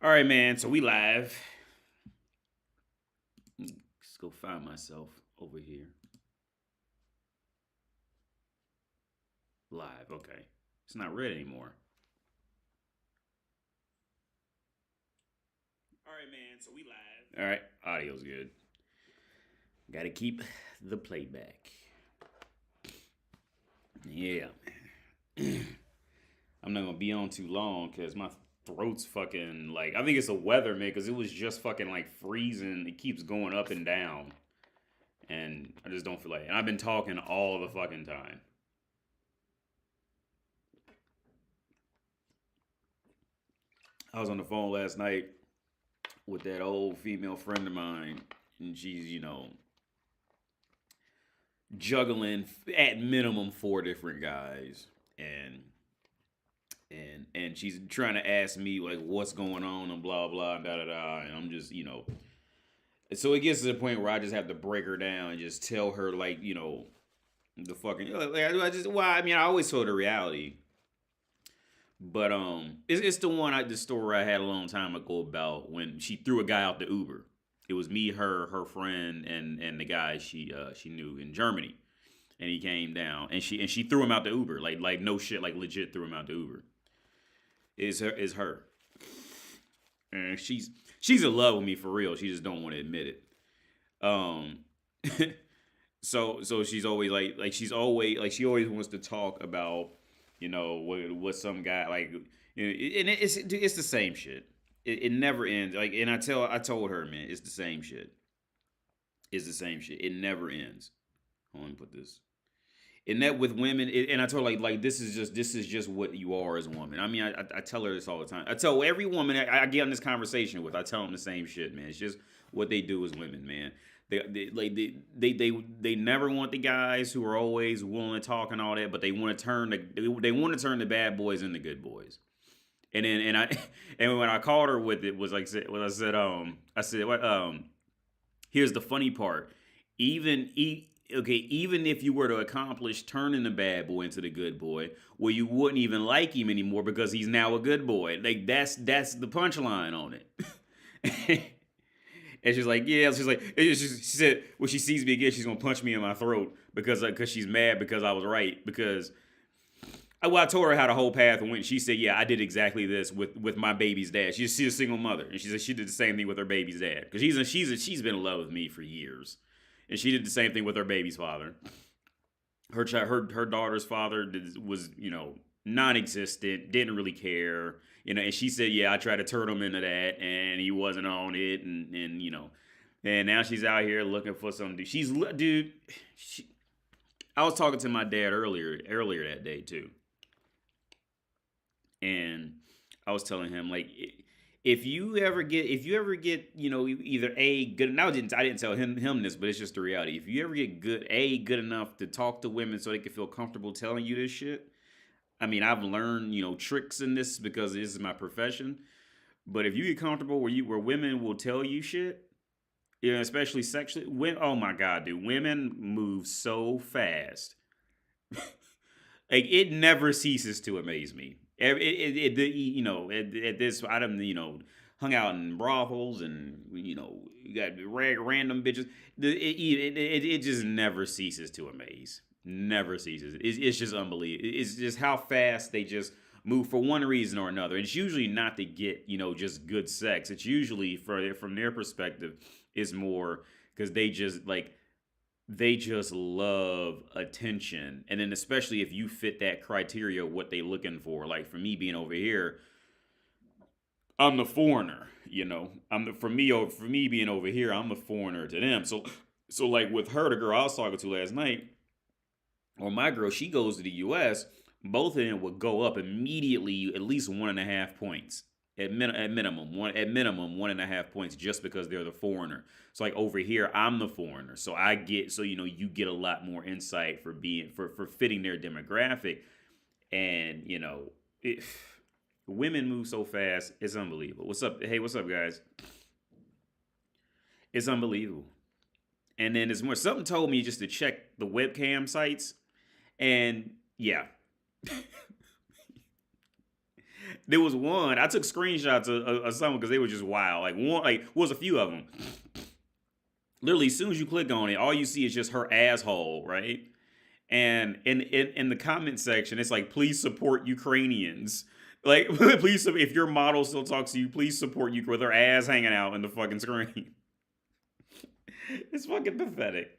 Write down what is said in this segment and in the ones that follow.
All right, man. So we live. Let's go find myself over here. Live. Okay. It's not red anymore. All right, man. So we live. All right. Audio's good. Got to keep the playback. Yeah. I'm not gonna be on too long because my throat's fucking like I think it's the weather, man. Because it was just fucking like freezing. It keeps going up and down, and I just don't feel like. And I've been talking all the fucking time. I was on the phone last night with that old female friend of mine, and she's juggling at minimum four different guys, and and she's trying to ask me like what's going on and blah blah and da da da, and I'm just so it gets to the point where I just have to break her down and just tell her like the fucking I just I mean I always told her reality. But it's the story I had a long time ago about when she threw a guy out the Uber. It was me, her friend, and the guy she knew in Germany, and he came down and she threw him out the Uber like no shit, like legit threw him out the Uber. Is her, and she's in love with me for real. She just don't want to admit it. Um, so she's always like she's always like she always wants to talk about what some guy like and it's the same shit. It never ends. Like, and I told her, man, it's the same shit. It's the same shit. It never ends. Hold on, let me put this. And that with women, and I told her like this is just what you are as a woman. I mean, I tell her this all the time. I tell every woman I get in this conversation with, I tell them the same shit, man. It's just what they do as women, man. They never want the guys who are always willing to talk and all that, but they want to turn the bad boys into good boys. And then and when I called her with it was like when I said what here's the funny part. Even if you were to accomplish turning the bad boy into the good boy, well, you wouldn't even like him anymore because he's now a good boy. Like that's the punchline on it. And she's like, yeah. She said, when she sees me again, she's gonna punch me in my throat because she's mad because I was right. Because I told her how the whole path went. She said, yeah, I did exactly this with my baby's dad. She's a single mother, and she said she did the same thing with her baby's dad because she's been in love with me for years. And she did the same thing with her baby's father. Her daughter's father was non-existent, didn't really care, and she said, yeah, I tried to turn him into that, and he wasn't on it, and now she's out here looking for something. I was talking to my dad earlier that day too, and I was telling him like if you ever get either a good now I didn't tell him this, but it's just the reality. If you ever get good enough to talk to women so they can feel comfortable telling you this shit. I mean, I've learned tricks in this because this is my profession. But if you get comfortable where women will tell you shit, especially sexually, oh my god, dude, women move so fast. Like it never ceases to amaze me. At this I done hung out in brothels and you got random bitches. It just never ceases to amaze. Never ceases. It's just unbelievable. It's just how fast they just move for one reason or another. It's usually not to get just good sex. It's usually from their perspective is more because they just love attention. And then especially if you fit that criteria of what they looking for. Like for me being over here, I'm the foreigner, for me being over here, I'm the foreigner to them. So like with her, the girl I was talking to last night, or my girl, she goes to the US, both of them would go up immediately at least 1.5 points. At minimum, 1.5 points just because they're the foreigner. So like over here, I'm the foreigner. So you get a lot more insight for fitting their demographic. And women move so fast, it's unbelievable. What's up? Hey, what's up, guys? It's unbelievable. And then there's more. Something told me just to check the webcam sites. And yeah. There was one. I took screenshots of some because they were just wild. Like one, like was a few of them. Literally, as soon as you click on it, all you see is just her asshole, right? And in the comment section, it's like, please support Ukrainians. Like, please, if your model still talks to you, please support you with her ass hanging out in the fucking screen. It's fucking pathetic.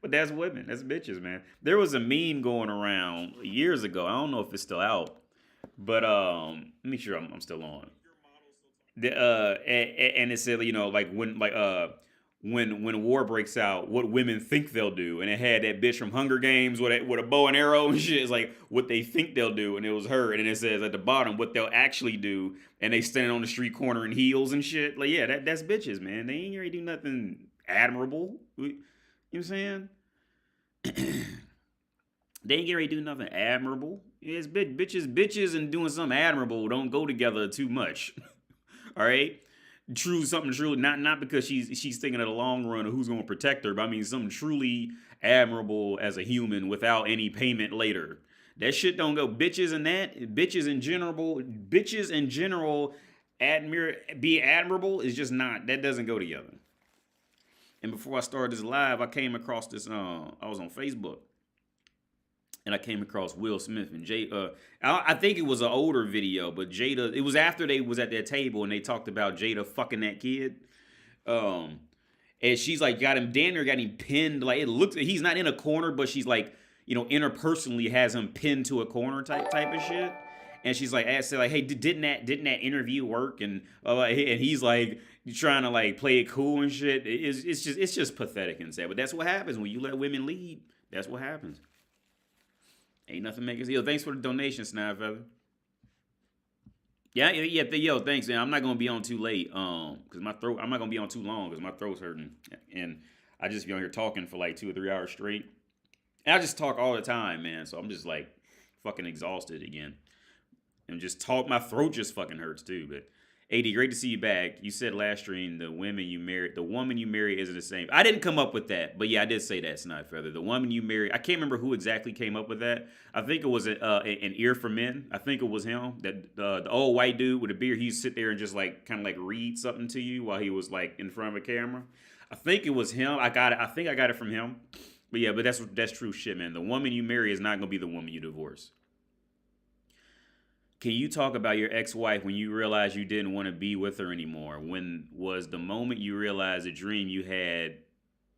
But that's women. That's bitches, man. There was a meme going around years ago. I don't know if it's still out. But let me sure I'm still on. And it said, like when war breaks out, what women think they'll do, and it had that bitch from Hunger Games with a bow and arrow and shit. It's like what they think they'll do, and it was her. And then it says at the bottom what they'll actually do, and they standing on the street corner in heels and shit. Like, yeah, that's bitches, man. They ain't gonna do nothing admirable. You know what I'm saying? They ain't gonna do nothing admirable. It's bitches and doing something admirable don't go together too much. All right. Something truly, not because she's thinking of the long run of who's going to protect her, but I mean something truly admirable as a human without any payment later. That shit don't go. Bitches in general, be admirable is just not. That doesn't go together. And before I started this live, I came across this. I was on Facebook. And I came across Will Smith and Jada. I think it was an older video, but Jada. It was after they was at their table and they talked about Jada fucking that kid. And she's like got him pinned. Like it looks, he's not in a corner, but she's like, interpersonally has him pinned to a corner type of shit. And she's like, said like, hey, didn't that interview work? And he's like trying to like play it cool and shit. It's just pathetic and sad. But that's what happens when you let women lead. That's what happens. Ain't nothing making yo. Thanks for the donation, Snide Feather. Yeah. Thanks, man. I'm not gonna be on too late. Cause my throat. I'm not gonna be on too long because my throat's hurting, and I just be on here talking for like 2 or 3 hours straight. And I just talk all the time, man. So I'm just like fucking exhausted again, and just talk. My throat just fucking hurts too. But AD, great to see you back. You said last stream the woman you marry isn't the same. I didn't come up with that, but yeah, I did say that, Snide Feather. The woman you marry, I can't remember who exactly came up with that. I think it was an ear for men. I think it was him. That the old white dude with a beard, he'd sit there and just like kind of like read something to you while he was like in front of a camera. I think it was him. I think I got it from him. But yeah, but that's true shit, man. The woman you marry is not gonna be the woman you divorce. Can you talk about your ex-wife when you realized you didn't want to be with her anymore? When was the moment you realized the dream you had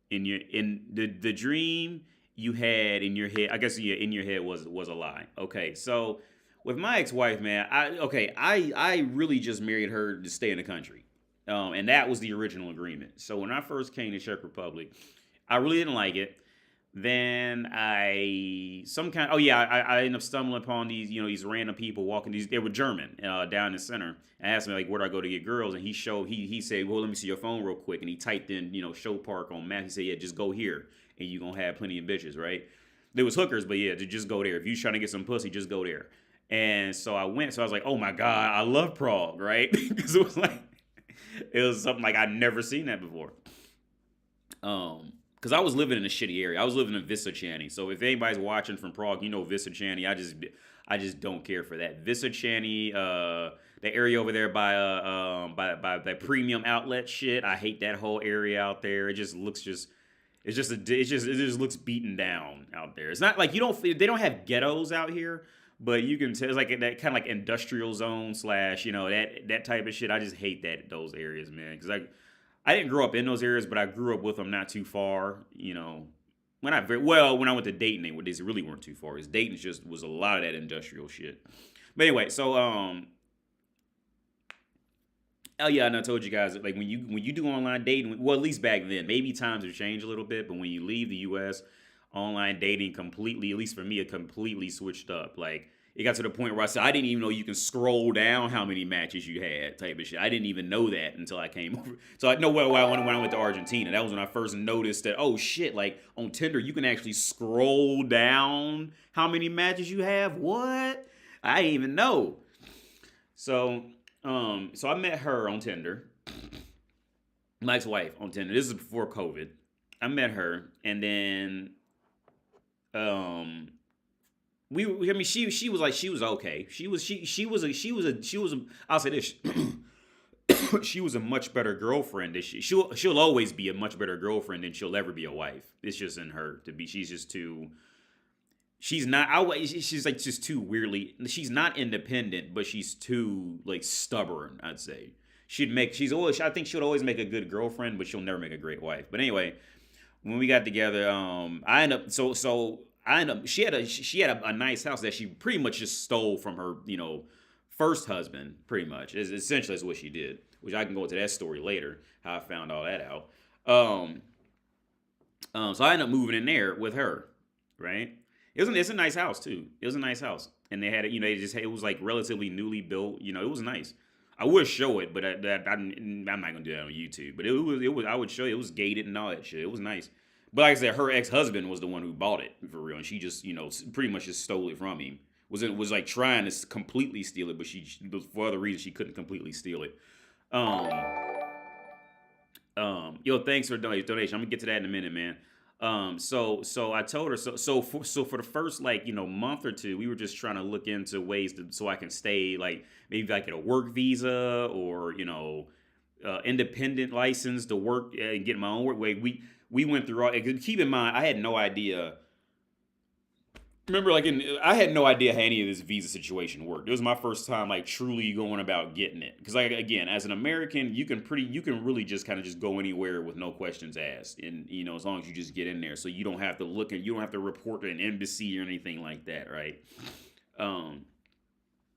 the dream you had in your head? I guess in your head was a lie. Okay, so with my ex-wife, man, I really just married her to stay in the country, and that was the original agreement. So when I first came to Czech Republic, I really didn't like it. Then I ended up stumbling upon these random people walking they were German down in the center. I asked me like, where do I go to get girls? And he said, well, let me see your phone real quick. And he typed in, Show Park on map. He said, yeah, just go here and you're going to have plenty of bitches, right? There was hookers, but yeah, just go there. If you're trying to get some pussy, just go there. And so I went, so I was like, oh my God, I love Prague, right? Because it was something like I'd never seen that before. Because I was living in a shitty area. I was living in Vysočany. So if anybody's watching from Prague, Vysočany. I just don't care for that. Vysočany, the area over there by that premium outlet shit. I hate that whole area out there. It just looks it just looks beaten down out there. It's not like they don't have ghettos out here, but you can tell it's like that kind of like industrial zone / that type of shit. I just hate those areas, man. Because I didn't grow up in those areas, but I grew up with them not too far. When I went to Dayton, they really weren't too far. Because Dayton just was a lot of that industrial shit. But anyway, so oh yeah, and I told you guys that, like when you do online dating, well at least back then, maybe times have changed a little bit, but when you leave the U.S., online dating completely, at least for me, it completely switched up. Like it got to the point where I said I didn't even know you can scroll down how many matches you had, type of shit. I didn't even know that until I came over. So I know when I went to Argentina, that was when I first noticed that, oh shit, like on Tinder you can actually scroll down how many matches you have. What? I didn't even know. So I met her on Tinder. My ex-wife on Tinder. This is before COVID. I met her, and then I mean, she was like, she was okay. She was a, I'll say this. She was a much better girlfriend than she'll always be a much better girlfriend than she'll ever be a wife. It's just in her to be. She's just too. She's not. She's like just too weirdly. She's not independent, but she's too like stubborn. I'd say she'd make. She's always. I think she'll always make a good girlfriend, but she'll never make a great wife. But anyway, when we got together, I end up I end up she had a nice house that she pretty much just stole from her first husband. Pretty much is essentially is what she did. Which I can go into that story later. How I found all that out. So I ended up moving in there with her, right? It's a nice house too. It was a nice house, and they had it. It was like relatively newly built. It was nice. I would show it, but I'm not gonna do that on YouTube. But it was I would show you. It was gated and all that shit. It was nice. But like I said, her ex husband was the one who bought it for real, and she just pretty much just stole it from him. Was like trying to completely steal it, but for other reasons she couldn't completely steal it. Um, Thanks for the donation. I'm gonna get to that in a minute, man. So I told her so for the first month or two, we were just trying to look into ways so I can stay like maybe I get a work visa or independent license to work and get my own work. We went through all. Keep in mind, I had no idea. Remember, I had no idea how any of this visa situation worked. It was my first time, like, truly going about getting it. Because, like, again, as an American, you can really just kind of just go anywhere with no questions asked, and as long as you just get in there, so you don't have to you don't have to report to an embassy or anything like that, right?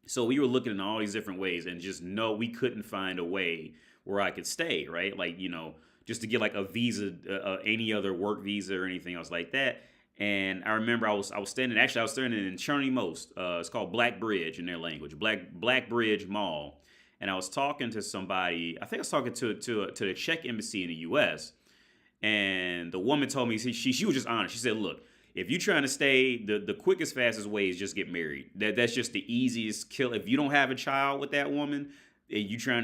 So we were looking in all these different ways, and just we couldn't find a way where I could stay, right? Like, just to get like a visa, any other work visa or anything else like that. And I remember I was standing in Cherney Most. It's called Black Bridge in their language, Black Bridge Mall. And I was talking to somebody. I think I was talking to the Czech embassy in the U.S. And the woman told me she was just honest. She said, "Look, if you're trying to stay, the quickest, fastest way is just get married. That's just the easiest kill. If you don't have a child with that woman, and you trying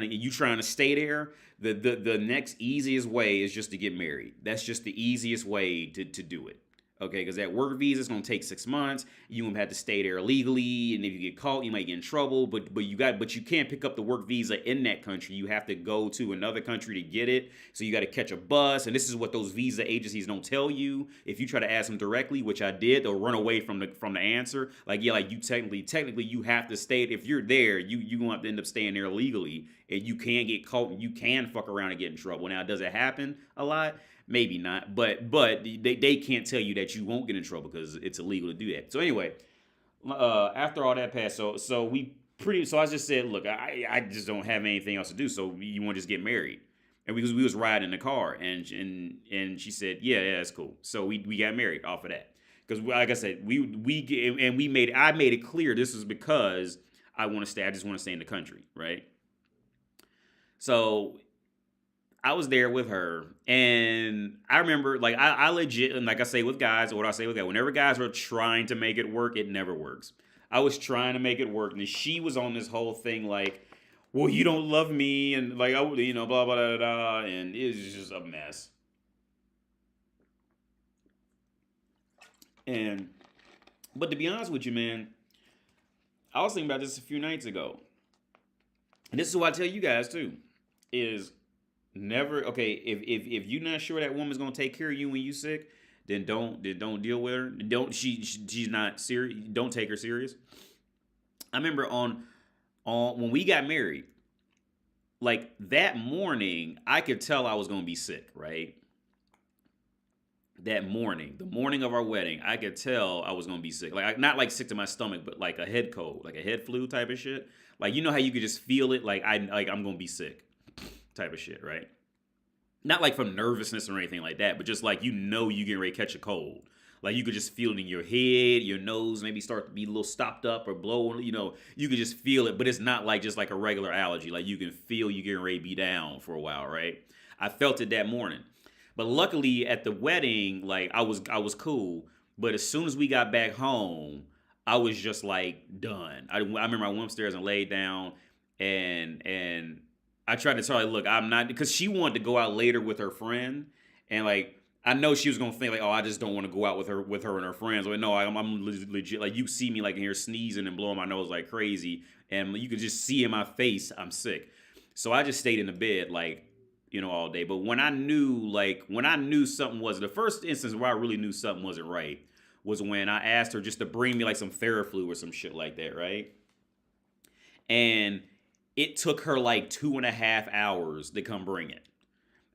to stay there, the next easiest way is just to get married. That's just the easiest way to do it." Okay, because that work visa is gonna take 6 months. You gonna have to stay there legally, and if you get caught, you might get in trouble. But you can't pick up the work visa in that country. You have to go to another country to get it. So you got to catch a bus, and this is what those visa agencies don't tell you. If you try to ask them directly, which I did, they'll run away from the answer. Like you technically you have to stay. If you're there, you gonna have to end up staying there legally, and you can get caught. And you can fuck around and get in trouble. Now, does it happen a lot? Maybe not, but they can't tell you that you won't get in trouble because it's illegal to do that. So anyway, after all that passed, so I just said, look, I just don't have anything else to do. So you want to just get married? And because we was riding in the car, and she said, yeah, that's cool. So we got married off of that because, like I said, I made it clear this was because I want to stay. I just want to stay in the country, right? So I was there with her, and I remember, like, I legit, and like I say with guys, or what I say with guys, whenever guys are trying to make it work, it never works. I was trying to make it work, and she was on this whole thing, like, well, you don't love me, and like, blah, blah, blah, blah, blah, and it was just a mess. But to be honest with you, man, I was thinking about this a few nights ago, and this is what I tell you guys, too, is never, okay, if you're not sure that woman's gonna take care of you when you sick, then don't deal with her. She's not serious. Don't take her serious. I remember on when we got married, like that morning, I could tell I was gonna be sick, right? That morning, the morning of our wedding, I could tell I was gonna be sick. Like not like sick to my stomach, but like a head cold, like a head flu type of shit. Like how you could just feel it, like I'm gonna be sick. Type of shit, right? Not like from nervousness or anything like that, but just like you getting ready to catch a cold. Like you could just feel it in your head, your nose maybe start to be a little stopped up or blowing, you could just feel it, but it's not like just like a regular allergy. Like you can feel you getting ready to be down for a while, right? I felt it that morning. But luckily at the wedding, like I was cool. But as soon as we got back home, I was just like done. I remember I went upstairs and laid down and I tried to tell her, look, I'm not, because she wanted to go out later with her friend, and like I know she was gonna think like, oh, I just don't want to go out with her and her friends. Like, no, I'm legit. Like, you see me like in here sneezing and blowing my nose like crazy, and you could just see in my face I'm sick. So I just stayed in the bed like, all day. But when I knew something was the first instance where I really knew something wasn't right was when I asked her just to bring me like some Theraflu or some shit like that, right? And it took her like 2.5 hours to come bring it.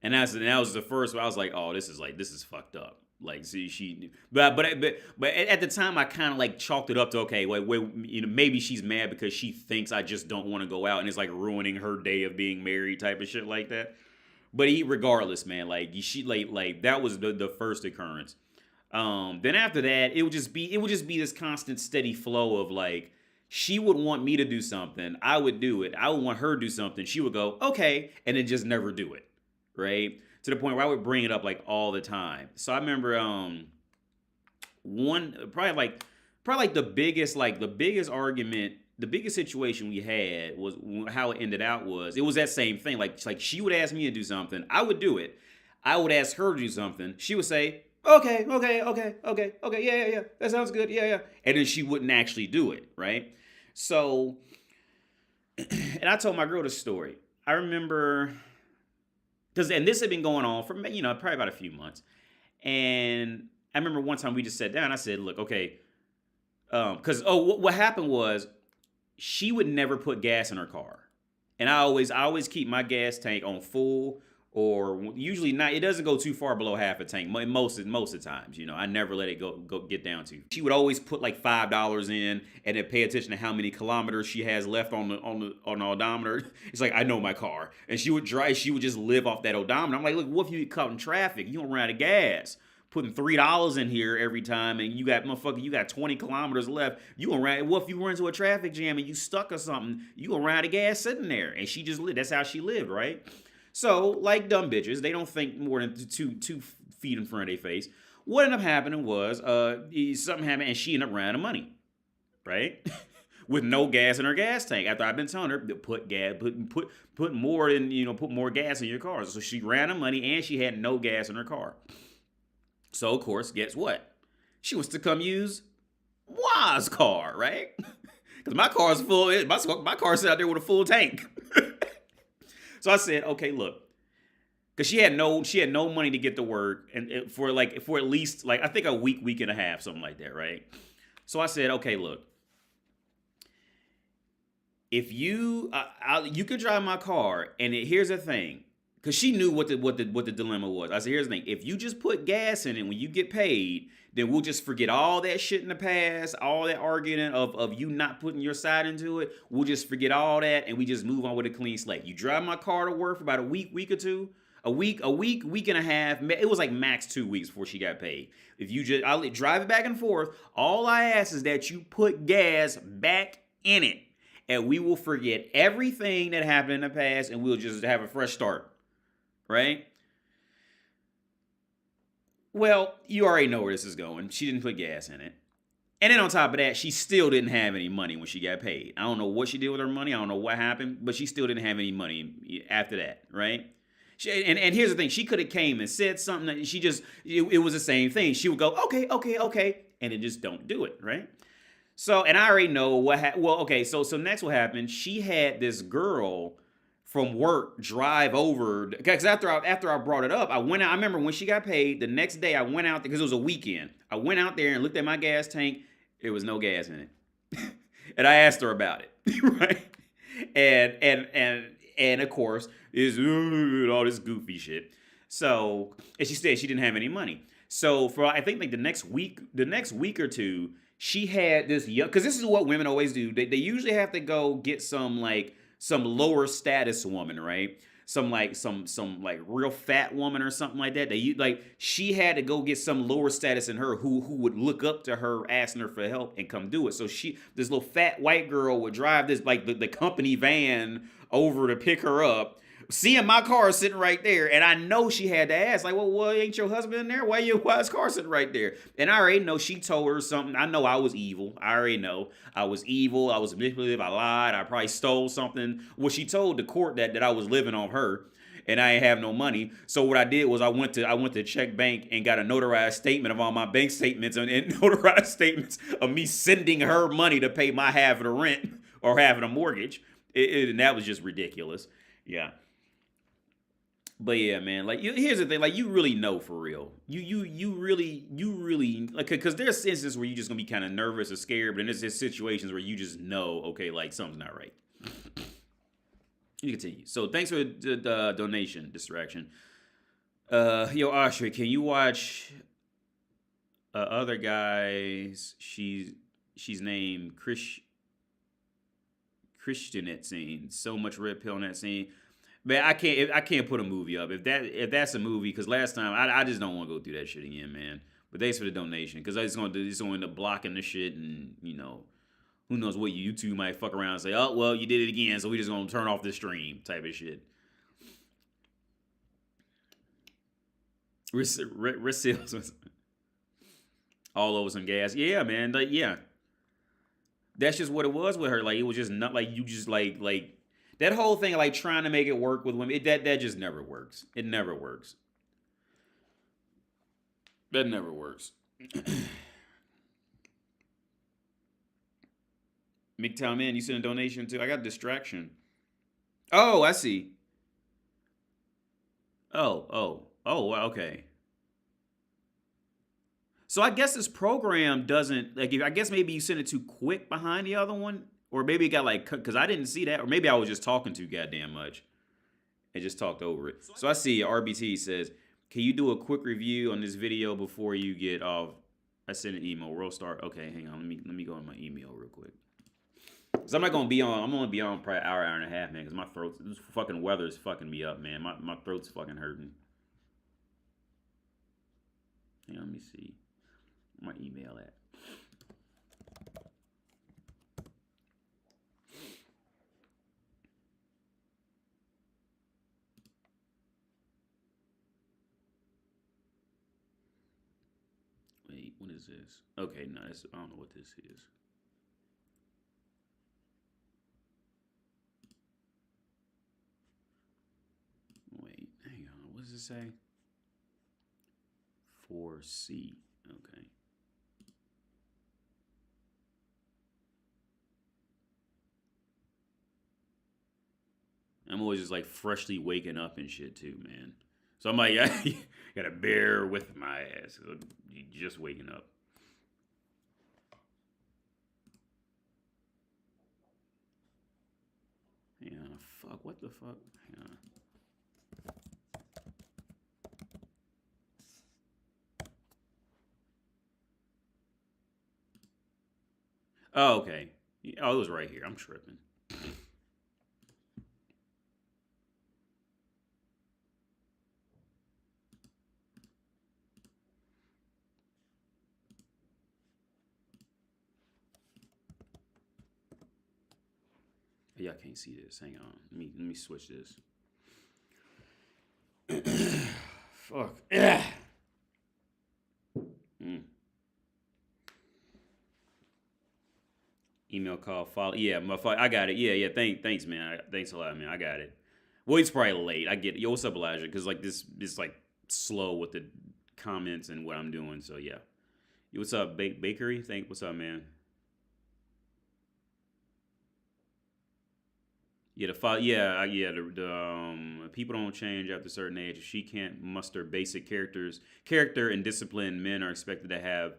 And that was the first one. I was like, oh, this is fucked up. Like, see, but at the time I kind of like chalked it up to, okay, wait, maybe she's mad because she thinks I just don't want to go out and it's like ruining her day of being married type of shit like that. But regardless, man, like she like that was the first occurrence. Then after that, it would just be this constant steady flow of like, she would want me to do something, I would do it. I would want her to do something, she would go, okay, and then just never do it. Right? To the point where I would bring it up like all the time. So I remember the biggest argument, the biggest situation we had was how it ended out was it was that same thing. Like she would ask me to do something, I would do it. I would ask her to do something, she would say, okay, yeah, that sounds good, yeah. And then she wouldn't actually do it, right? So, and I told my girl this story. I remember, and this had been going on for, probably about a few months. And I remember one time we just sat down, I said, look, okay, because, what happened was, she would never put gas in her car. And I always keep my gas tank on full, or usually not. It doesn't go too far below half a tank most of the times. I never let it go get down to. She would always put like $5 in, and then pay attention to how many kilometers she has left on the odometer. It's like, I know my car, and she would drive. She would just live off that odometer. I'm like, look, what if you get caught in traffic? You don't run out of gas. Putting $3 in here every time, and you got 20 kilometers left. You gonna run? What if you run into a traffic jam and you stuck or something? You gonna run out of gas sitting there? And she just lived. That's how she lived, right? So, like dumb bitches, they don't think more than two feet in front of their face. What ended up happening was, something happened, and she ended up running out of money, right? With no gas in her gas tank. After I've been telling her to put more gas in your car. So she ran out of money, and she had no gas in her car. So, of course, guess what? She wants to come use Wa's car, right? Because my car's full. My car's sitting out there with a full tank. So I said, okay, look, because she had no money to get to work, and for at least I think a week and a half, something like that, right? So I said, okay, look, if you could drive my car, and here's the thing, because she knew what the dilemma was. I said, here's the thing, if you just put gas in it when you get paid, then we'll just forget all that shit in the past, all that arguing of you not putting your side into it. We'll just forget all that, and we just move on with a clean slate. You drive my car to work for about a week or two, a week and a half. It was like max 2 weeks before she got paid. I'll drive it back and forth. All I ask is that you put gas back in it, and we will forget everything that happened in the past, and we'll just have a fresh start. Right? Well, you already know where this is going. She didn't put gas in it. And then on top of that, she still didn't have any money when she got paid. I don't know what she did with her money. I don't know what happened, but she still didn't have any money after that, right? And here's the thing. She could have came and said something. That it was the same thing. She would go, okay, and then just don't do it, right? So, and I already know what happened. Well, okay, so next what happened, she had this girl from work drive over, because after I brought it up, I went out. I remember when she got paid, the next day I went out there, because it was a weekend. I went out there and looked at my gas tank. There was no gas in it. And I asked her about it, right? And of course, is all this goofy shit. So, and she said she didn't have any money. So for, I think like the next week or two, she had this young, because this is what women always do. They usually have to go get some lower status woman, right? Some real fat woman or something like that. She had to go get some lower status in her who would look up to her, asking her for help and come do it. So this little fat white girl would drive this the company van over to pick her up, seeing my car sitting right there, and I know she had to ask, like, well, ain't your husband in there? Why his car sitting right there? And I already know she told her something. I know I was evil. I already know I was evil. I was manipulative. I lied. I probably stole something. Well, she told the court that I was living on her. and I ain't have no money. So what I did was I went to Check Bank and got a notarized statement of all my bank statements and notarized statements of me sending her money to pay my half of the rent or half of the mortgage. And that was just ridiculous. Yeah. But yeah, man, like here's the thing, like you really know for real. You really like, because there's instances where you just gonna be kind of nervous or scared, but then there's situations where you just know, okay, like something's not right. You continue. So thanks for the donation, distraction. Yo, Austria, can you watch other guys? She's named Christian that scene. So much red pill in that scene. Man, I can't put a movie up if that's a movie, because last time I just don't want to go through that shit again, man. But thanks for the donation, because I just gonna end up blocking the shit, and who knows what YouTube might fuck around and say, oh well, you did it again, so we just gonna turn off the stream type of shit. Risk all over some gas, yeah, man. Like, yeah, that's just what it was with her. Like, it was just not like you just like. That whole thing, like trying to make it work with women, that just never works. It never works. That never works. McTown Man, you sent a donation too? I got a distraction. Oh, I see. Oh, okay. So I guess this program doesn't, like, I guess maybe you sent it too quick behind the other one. Or maybe it got like, because I didn't see that. Or maybe I was just talking too goddamn much and just talked over it. So I see RBT says, can you do a quick review on this video before you get off? I sent an email. World Star. Okay, hang on. Let me go in my email real quick. Because I'm not going to be on. I'm going to be on probably an hour and a half, man. Because my throat, this fucking weather is fucking me up, man. My throat's fucking hurting. Hang on, let me see. Where my email at? Wait, what is this? Okay, no, I don't know what this is. Wait, hang on. What does it say? 4C. Okay. I'm always just like freshly waking up and shit too, man. So I'm like, you gotta bear with my ass. You just waking up. Yeah, fuck. What the fuck? Hang on. Oh, okay. Oh, it was right here. I'm tripping. Y'all can't see this. Hang on. Let me switch this. Fuck. Email, call, follow. Yeah, I got it. Yeah. Thanks, man. Thanks a lot, man. I got it. Well, he's probably late. I get it. Yo, what's up, Elijah? Because like this is like slow with the comments and what I'm doing. So yeah. Yo, what's up, Bakery? What's up, man? Yeah, the people don't change after a certain age. If she can't muster basic character and discipline men are expected to have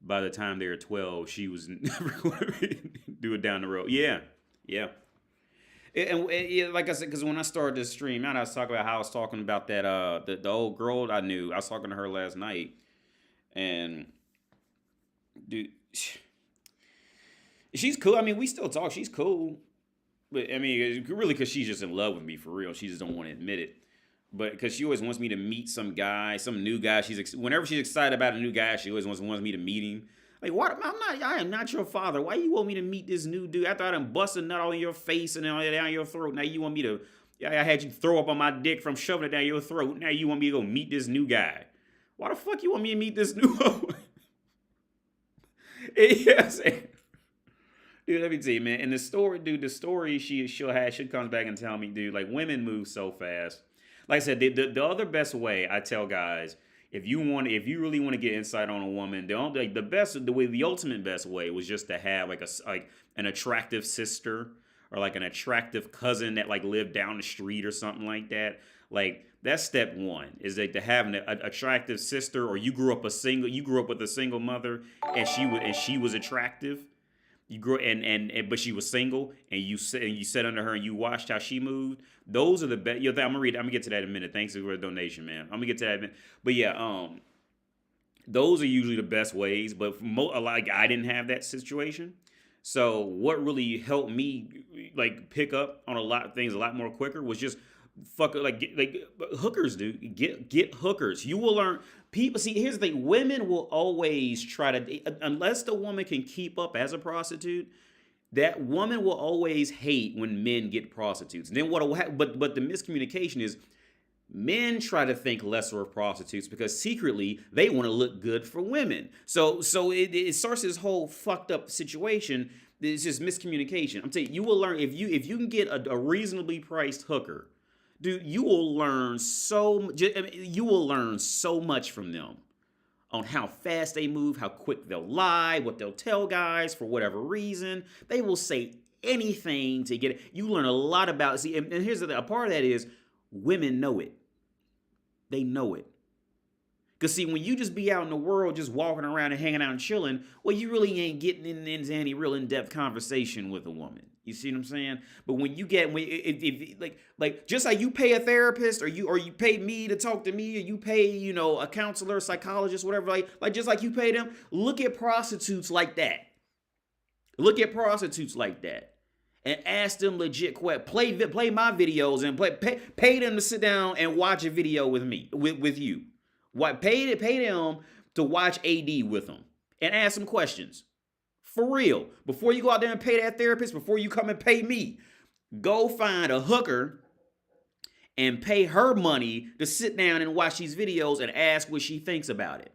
by the time they were 12. She was never going to do it down the road. Yeah. And yeah, like I said, because when I started this stream, I was talking about how I was talking about that the old girl I knew. I was talking to her last night, and dude, she's cool. I mean, we still talk. She's cool. But I mean, really, because she's just in love with me for real. She just don't want to admit it. But because she always wants me to meet some guy, some new guy. Whenever she's excited about a new guy, she always wants me to meet him. Like, what? I am not your father. Why you want me to meet this new dude? After I done bust a nut all in your face and all that down your throat. Now you want me to? I had you throw up on my dick from shoving it down your throat. Now you want me to go meet this new guy? Why the fuck you want me to meet this new? Yes. Dude, let me tell you, man. And the story she should come back and tell me, dude, like women move so fast. Like I said, the other best way I tell guys, if you really want to get insight on a woman, the best, the way, the ultimate best way was just to have like like an attractive sister or like an attractive cousin that like lived down the street or something like that. Like that's step one, is like to have an attractive sister, or you grew up with a single mother and she was attractive. You grew and but she was single, and you sat under her and you watched how she moved. Those are the best. I'm gonna read. I'm gonna get to that in a minute. Thanks for the donation, man. I'm gonna get to that in a minute. But yeah, those are usually the best ways. But like I didn't have that situation, so what really helped me like pick up on a lot of things a lot more quicker was just fuck like hookers, dude. Get hookers. You will learn. People see. Here's the thing: women will always try to, unless the woman can keep up as a prostitute. That woman will always hate when men get prostitutes. And then what will happen? But the miscommunication is men try to think lesser of prostitutes because secretly they want to look good for women. So it starts this whole fucked up situation. It's just miscommunication. I'm telling you, you will learn if you can get a reasonably priced hooker, dude. You will learn you will learn so much from them on how fast they move, how quick they'll lie, what they'll tell guys for whatever reason. They will say anything to get it. You learn a lot about it. See, and here's a part of that is women know it. They know it. Because see, when you just be out in the world just walking around and hanging out and chilling, well, you really ain't getting into any real in-depth conversation with a woman. You see what I'm saying? But when you get if like just like you pay a therapist or you pay me to talk to me, or you pay a counselor, psychologist, whatever, like just like you pay them, look at prostitutes like that. Look at prostitutes like that, and ask them legit questions. Play my videos and pay them to sit down and watch a video with me with you. What pay them to watch AD with them and ask them questions. For real. Before you go out there and pay that therapist, before you come and pay me, go find a hooker and pay her money to sit down and watch these videos and ask what she thinks about it.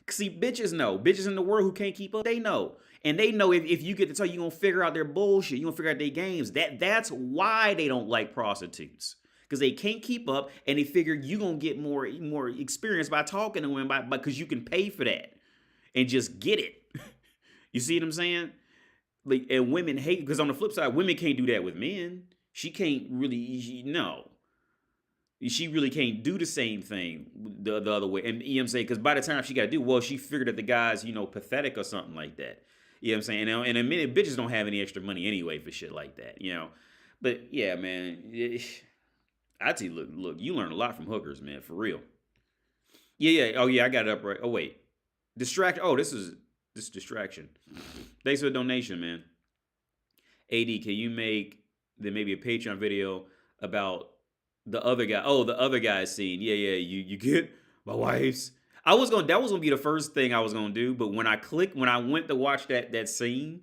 See, bitches know. Bitches in the world who can't keep up, they know. And they know if you get to tell you're going to figure out their bullshit, you're going to figure out their games. That's why they don't like prostitutes. Because they can't keep up, and they figure you're going to get more experience by talking to women because you can pay for that and just get it. You see what I'm saying? Like, and women hate, because on the flip side, women can't do that with men. She can't really, no. She really can't do the same thing the other way. And you know what I'm saying? Because by the time she got to do, well, she figured that the guy's, pathetic or something like that. You know what I'm saying? And a minute, bitches don't have any extra money anyway for shit like that, But yeah, man. I tell you, look, you learn a lot from hookers, man, for real. Yeah. Oh, yeah, I got it up right. Oh, wait. Distraction. Oh, this is distraction. Thanks for the donation, man. AD, can you make maybe a Patreon video about the other guy? Oh, the other guy's scene. Yeah. You get my wife's. That was gonna be the first thing I was gonna do, but when I went to watch that scene,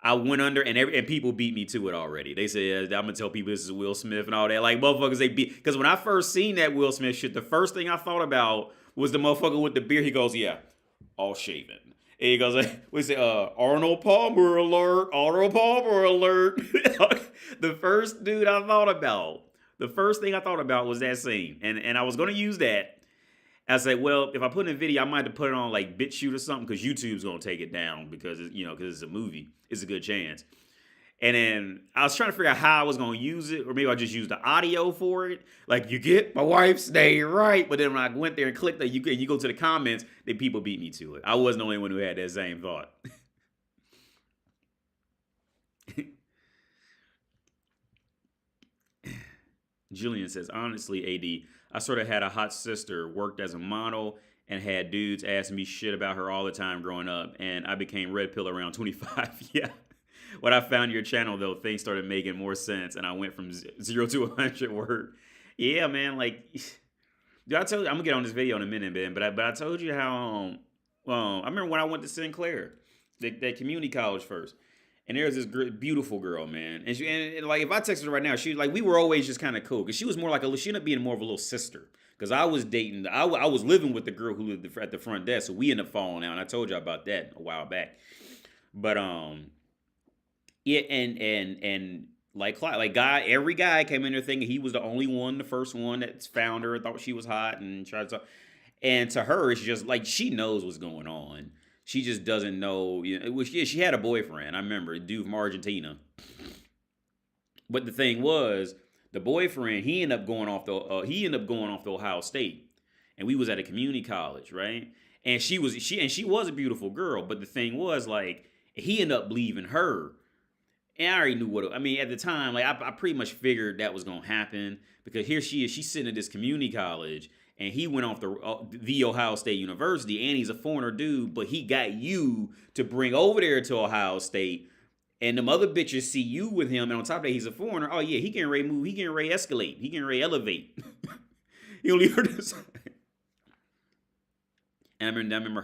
I went under and people beat me to it already. They said, I'm gonna tell people this is Will Smith and all that. Like, motherfuckers, they beat. Because when I first seen that Will Smith shit, the first thing I thought about was the motherfucker with the beard. He goes, yeah, all shaven. And he goes, we say, Arnold Palmer alert, Arnold Palmer alert. The first thing I thought about was that scene. And I was gonna use that. I said, well, if I put in a video, I might have to put it on like BitChute or something, because YouTube's gonna take it down because because it's a movie. It's a good chance. And then I was trying to figure out how I was gonna use it, or maybe I just use the audio for it. Like, you get my wife's name right, but then when I went there and clicked that, you go to the comments, then people beat me to it. I wasn't the only one who had that same thought. Julian says, honestly, AD, I sort of had a hot sister, worked as a model, and had dudes ask me shit about her all the time growing up, and I became RedPill around 25. Yeah. When I found your channel, though, things started making more sense, and I went from 0 to 100 word. Yeah, man, like, dude, I'm gonna get on this video in a minute, man, but I told you how, I remember when I went to Sinclair, that community college first. And there's this beautiful girl, man. And like, if I texted her right now, we were always just kind of cool. Because she was more like she ended up being more of a little sister. Because I was living with the girl who lived at the front desk. So we ended up falling out. And I told you about that a while back. But, yeah, and Every guy came in there thinking he was the only one, the first one that's found her, thought she was hot, and tried to. And to her, it's just like she knows what's going on. She just doesn't know. She had a boyfriend. I remember, a dude from Argentina. But the thing was, the boyfriend he ended up going off to Ohio State, and we was at a community college, right? And she was a beautiful girl. But the thing was, like, he ended up leaving her. And I already knew at the time, like, I pretty much figured that was gonna happen, because here she is, she's sitting at this community college, and he went off the Ohio State University, and he's a foreigner dude, but he got you to bring over there to Ohio State, and them other bitches see you with him, and on top of that, he's a foreigner. Oh yeah, he getting ready to move, he getting ready to escalate, he getting ready to elevate. You leave her this. And I remember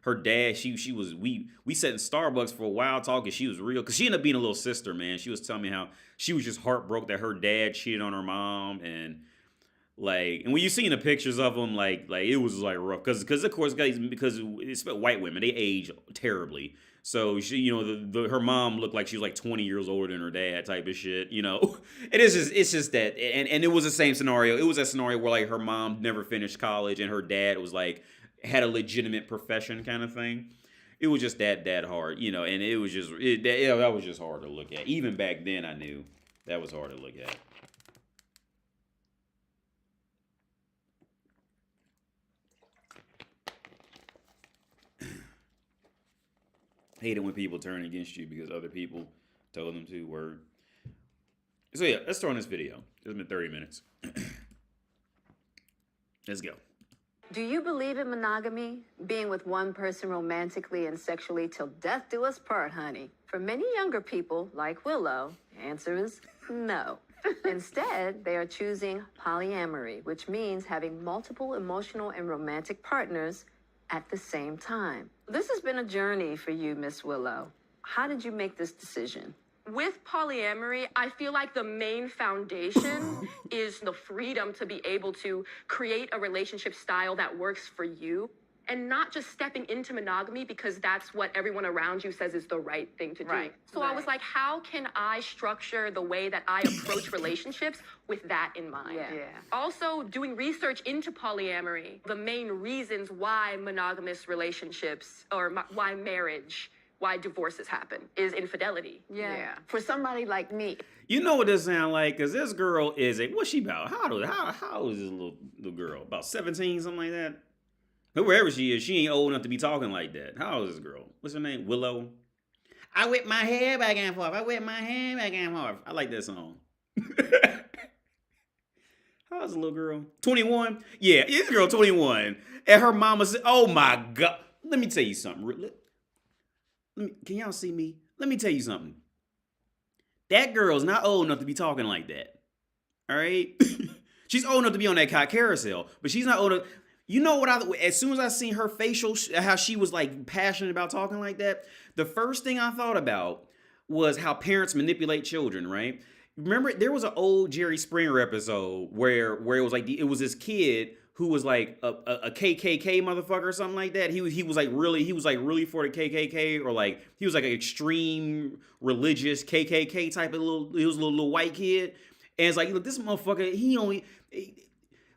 her dad. We sat in Starbucks for a while talking. She was real, because she ended up being a little sister, man. She was telling me how she was just heartbroken that her dad cheated on her mom, and when you seen the pictures of them, like it was like rough, because of course, guys, because it's white women, they age terribly. So she, her mom looked like she was like 20 years older than her dad, type of shit, And it's just that, and it was the same scenario. It was a scenario where, like, her mom never finished college, and her dad was like, had a legitimate profession, kind of thing. It was just that hard, and it was just that was just hard to look at. Even back then, I knew that was hard to look at. Hate it when people turn against you because other people told them to. Word. So yeah, let's start on this video. It's been 30 minutes. Let's go. Do you believe in monogamy? Being with one person romantically and sexually till death do us part, honey. For many younger people, like Willow, the answer is no. Instead, they are choosing polyamory, which means having multiple emotional and romantic partners at the same time. This has been a journey for you, Miss Willow. How did you make this decision? With polyamory, I feel like the main foundation is the freedom to be able to create a relationship style that works for you, and not just stepping into monogamy because that's what everyone around you says is the right thing to do. Right. So I was like, how can I structure the way that I approach relationships with that in mind? Yeah. Also, doing research into polyamory, the main reasons why monogamous relationships, or why marriage, why divorces happen, is infidelity. Yeah. For somebody like me. You know what this sound like? Because this girl is what's she about? How old is this little girl? About 17, something like that? Whoever she is, she ain't old enough to be talking like that. How old is this girl? What's her name? Willow? I whip my hair back and forth. I whip my hair back and forth. I like that song. How's the little girl? 21? Yeah, this girl 21. And her mama said, oh my God. Let me tell you something. Can y'all see me? Let me tell you something. That girl's not old enough to be talking like that. All right? She's old enough to be on that carousel, but she's not old enough. You know what? As soon as I seen her facial, how she was like passionate about talking like that, the first thing I thought about was how parents manipulate children, right? Remember, there was an old Jerry Springer episode where it was like it was this kid who was like a KKK motherfucker or something like that. He was like really for the KKK, or like he was like an extreme religious KKK type of he was a little white kid. And it's like, look, this motherfucker,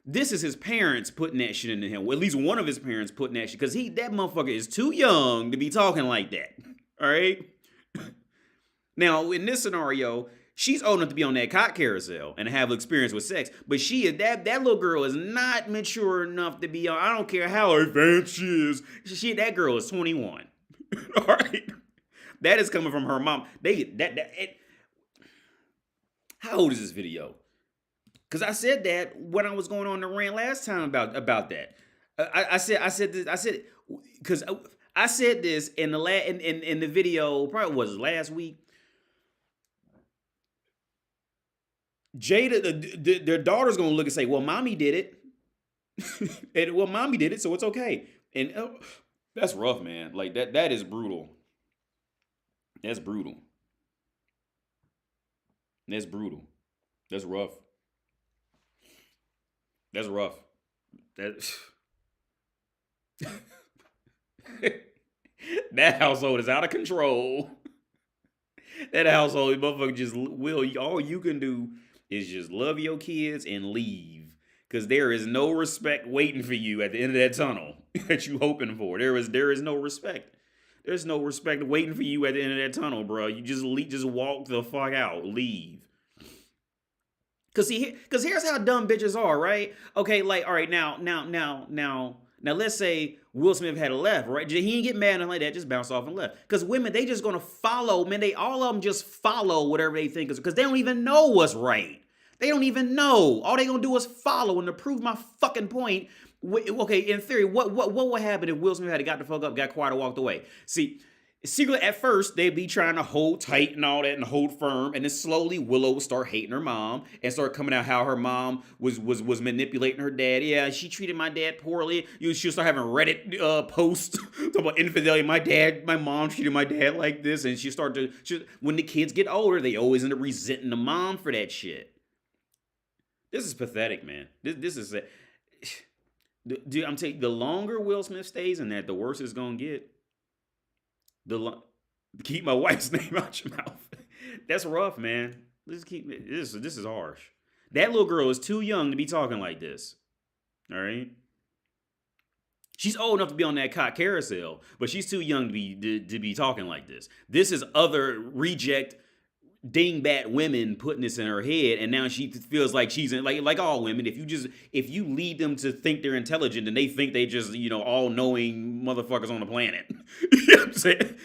this is his parents putting that shit into him. Well, at least one of his parents putting that shit, because that motherfucker is too young to be talking like that. All right? Now, in this scenario, she's old enough to be on that cock carousel and have experience with sex, but that little girl is not mature enough to be on. I don't care how advanced she is. That girl is 21. All right? That is coming from her mom. How old is this video? Because I said that when I was going on the rant last time about that. I said this in the video, probably was last week. Jada, their daughter's gonna look and say, "Well, mommy did it," and well, mommy did it, so it's okay. And that's rough, man. Like that is brutal. That's brutal. That's brutal. That's rough. That's rough. That household is out of control. That household, motherfucker just all you can do is just love your kids and leave. Because there is no respect waiting for you at the end of that tunnel that you hoping for. There is no respect. There's no respect waiting for you at the end of that tunnel, bro. You just walk the fuck out. Leave. Cause here's how dumb bitches are, right? Okay, like, all right, now, let's say Will Smith had left, right? He didn't get mad and like that, just bounce off and left. Cause women, they just gonna follow, man. All of them just follow whatever they think is, cause they don't even know what's right. They don't even know. All they gonna do is follow. And to prove my fucking point, okay, in theory, what would happen if Will Smith had got the fuck up, got quiet, and walked away? See, secretly, at first, they'd be trying to hold tight and all that and hold firm. And then slowly, Willow would start hating her mom and start coming out how her mom was manipulating her dad. Yeah, she treated my dad poorly. She'll start having Reddit posts talking about infidelity. My mom treated my dad like this. And when the kids get older, they always end up resenting the mom for that shit. This is pathetic, man. This is... Dude, I'm telling you, the longer Will Smith stays in that, the worse it's gonna get. Keep my wife's name out your mouth. That's rough, man. This is harsh. That little girl is too young to be talking like this. All right. She's old enough to be on that cock carousel, but she's too young to be talking like this. This is other reject dingbat women putting this in her head, and now she feels like she's in, like all women. If you lead them to think they're intelligent, and they think they just all knowing motherfuckers on the planet. You know what I'm saying?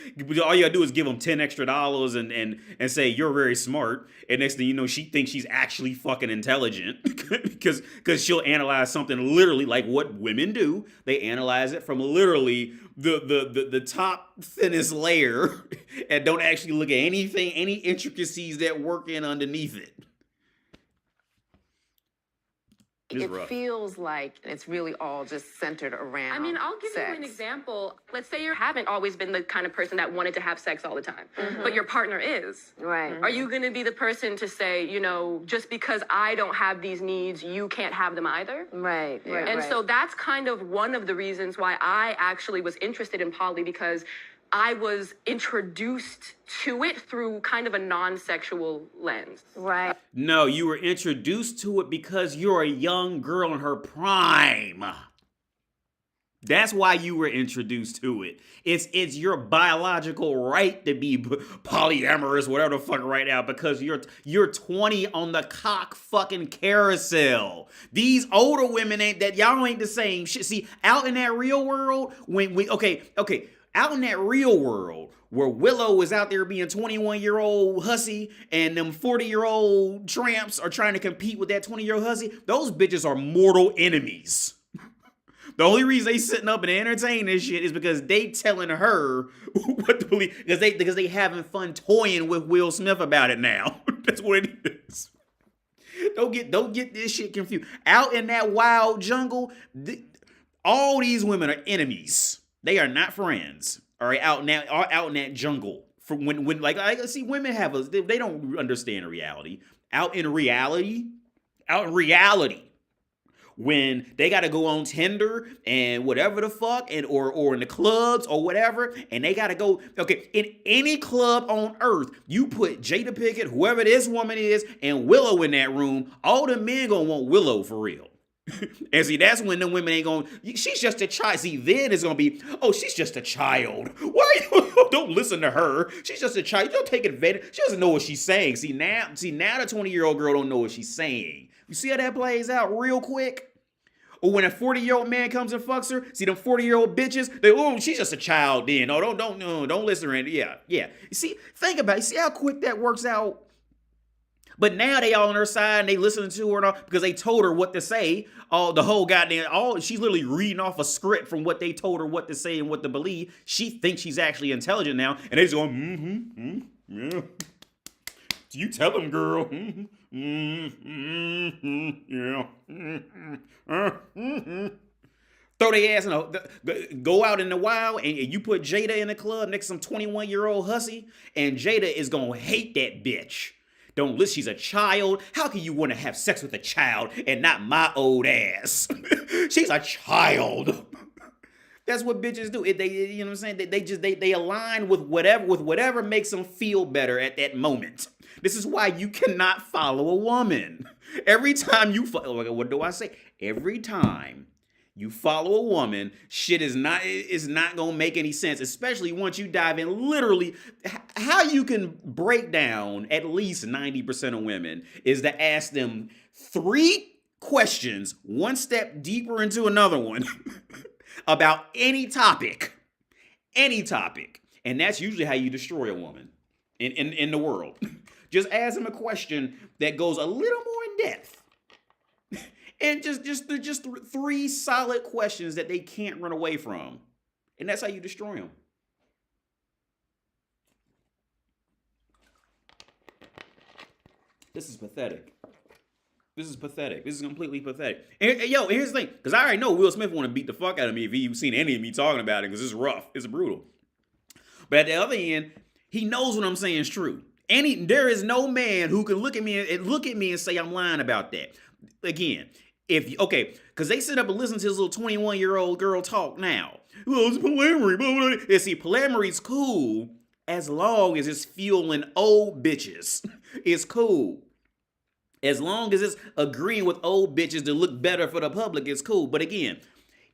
All you gotta do is give them $10 extra and say you're very smart, and next thing you know, she thinks she's actually fucking intelligent because she'll analyze something literally like what women do. They analyze it from literally the top thinnest layer and don't actually look at any intricacies that work in underneath it. It feels like it's really all just centered around I mean, I'll give sex. you an example. Let's say you haven't always been the kind of person that wanted to have sex all the time, but your partner is. Right. Are you going to be the person to say, just because I don't have these needs, you can't have them either? Right. And so that's kind of one of the reasons why I actually was interested in poly, because I was introduced to it through kind of a non-sexual lens. Right. No, you were introduced to it because you're a young girl in her prime. That's why you were introduced to it. It's your biological right to be polyamorous, whatever the fuck right now, because you're 20 on the cock fucking carousel. These older women y'all ain't the same shit. See, out in that real world, out in that real world where Willow is out there being 21-year-old hussy and them 40-year-old tramps are trying to compete with that 20-year-old hussy, those bitches are mortal enemies. The only reason they sitting up and entertaining this shit is because they telling her what to believe, because they having fun toying with Will Smith about it now. That's what it is. Don't get this shit confused. Out in that wild jungle, all these women are enemies. They are not friends. All right, out in that jungle. For when I see women they don't understand reality. Out in reality, when they got to go on Tinder and whatever the fuck, or in the clubs or whatever, and they got to go, in any club on earth, you put Jada Pinkett, whoever this woman is, and Willow in that room, all the men gonna want Willow for real. And see, that's when the women ain't gonna, she's just a child. See, then it's gonna be, oh, she's just a child. Why don't listen to her? She's just a child. Don't take advantage. She doesn't know what she's saying. See, now the 20-year-old girl don't know what she's saying. You see how that plays out real quick? Or when a 40-year-old man comes and fucks her, see them 40-year-old bitches, she's just a child then. No, don't listen to her. Yeah. You see, think about it. You see how quick that works out? But now they all on her side and they listening to her and all, because they told her what to say. She's literally reading off a script from what they told her what to say and what to believe. She thinks she's actually intelligent now, and they just going, yeah. You tell them, girl. Yeah. Throw their ass go out in the wild, and you put Jada in the club next to some 21-year-old hussy, and Jada is gonna hate that bitch. Don't listen, she's a child. How can you want to have sex with a child and not my old ass? She's a child. That's what bitches do. They, you know what I'm saying? They align with whatever makes them feel better at that moment. This is why you cannot follow a woman. Every time you what do I say? Every time you follow a woman, shit is not gonna make any sense, especially once you dive in. Literally, how you can break down at least 90% of women is to ask them 3 questions, one step deeper into another one, about any topic. And that's usually how you destroy a woman in the world. Just ask them a question that goes a little more in depth. And just 3 solid questions that they can't run away from. And that's how you destroy them. This is pathetic. This is completely pathetic. And yo, here's the thing. Because I already know Will Smith want to beat the fuck out of me if he's seen any of me talking about it, because it's rough. It's brutal. But at the other end, he knows what I'm saying is true. There is no man who can look at me and say I'm lying about that. Again, because they sit up and listen to this little 21-year-old girl talk now. Well, it's polyamory. Blah, blah, blah. And see, polyamory's cool as long as it's fueling old bitches. It's cool. As long as it's agreeing with old bitches to look better for the public, it's cool. But again,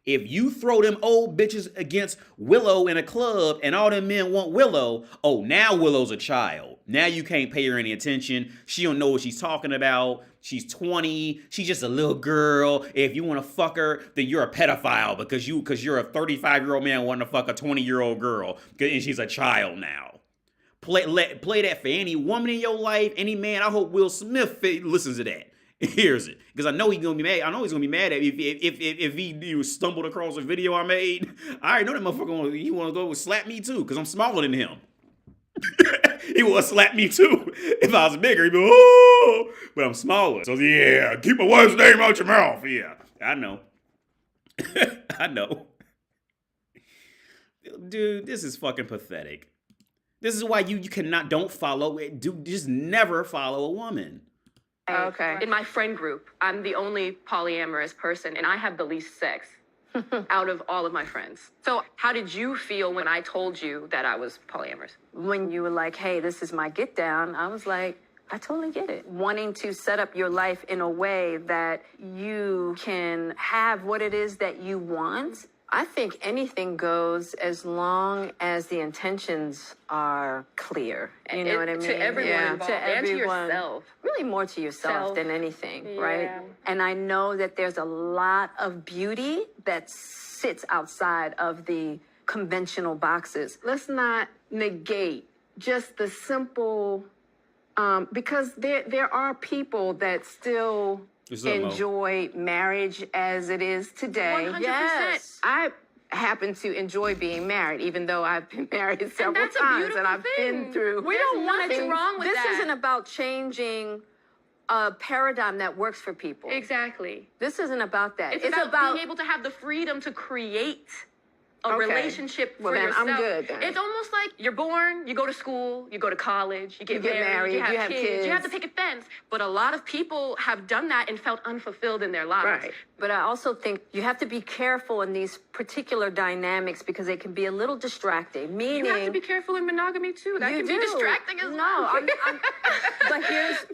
if you throw them old bitches against Willow in a club and all them men want Willow, oh, now Willow's a child. Now you can't pay her any attention. She don't know what she's talking about. She's 20. She's just a little girl. If you want to fuck her, then you're a pedophile because you're a 35-year-old man wanting to fuck a 20-year-old girl and she's a child now. Play that for any woman in your life, any man. I hope Will Smith listens to that. Hears it, because I know he's gonna be mad. I know he's gonna be mad at me if he stumbled across a video I made. I already know that motherfucker he want to go slap me too, because I'm smaller than him. He would slap me too if I was bigger. He'd be oh, but I'm smaller, so yeah, keep my wife's name out your mouth. Yeah, I know. I know. Dude, this is fucking pathetic. This is why you don't follow it. Just never follow a woman. Okay. In my friend group, I'm the only polyamorous person, and I have the least sex out of all of my friends. So how did you feel when I told you that I was polyamorous? When you were like, hey, this is my get down, I was like, I totally get it. Wanting to set up your life in a way that you can have what it is that you want. I think anything goes as long as the intentions are clear. You know what I mean? To everyone involved, and to yourself. Really more to yourself than anything, right? And I know that there's a lot of beauty that sits outside of the conventional boxes. Let's not negate just the simple, because there are people that still enjoy marriage as it is today. 100%. Yes. I happen to enjoy being married, even though I've been married several times and I've been through. We don't want nothing wrong with this that. This isn't about changing a paradigm that works for people. Exactly. This isn't about that. It's about being able to have the freedom to create a relationship for yourself. I'm good then. It's almost like you're born, you go to school, you go to college, you get married, you have kids, you have to pick a fence. But a lot of people have done that and felt unfulfilled in their lives. Right. But I also think you have to be careful in these particular dynamics because they can be a little distracting. Meaning, you have to be careful in monogamy too. That can be distracting as well. But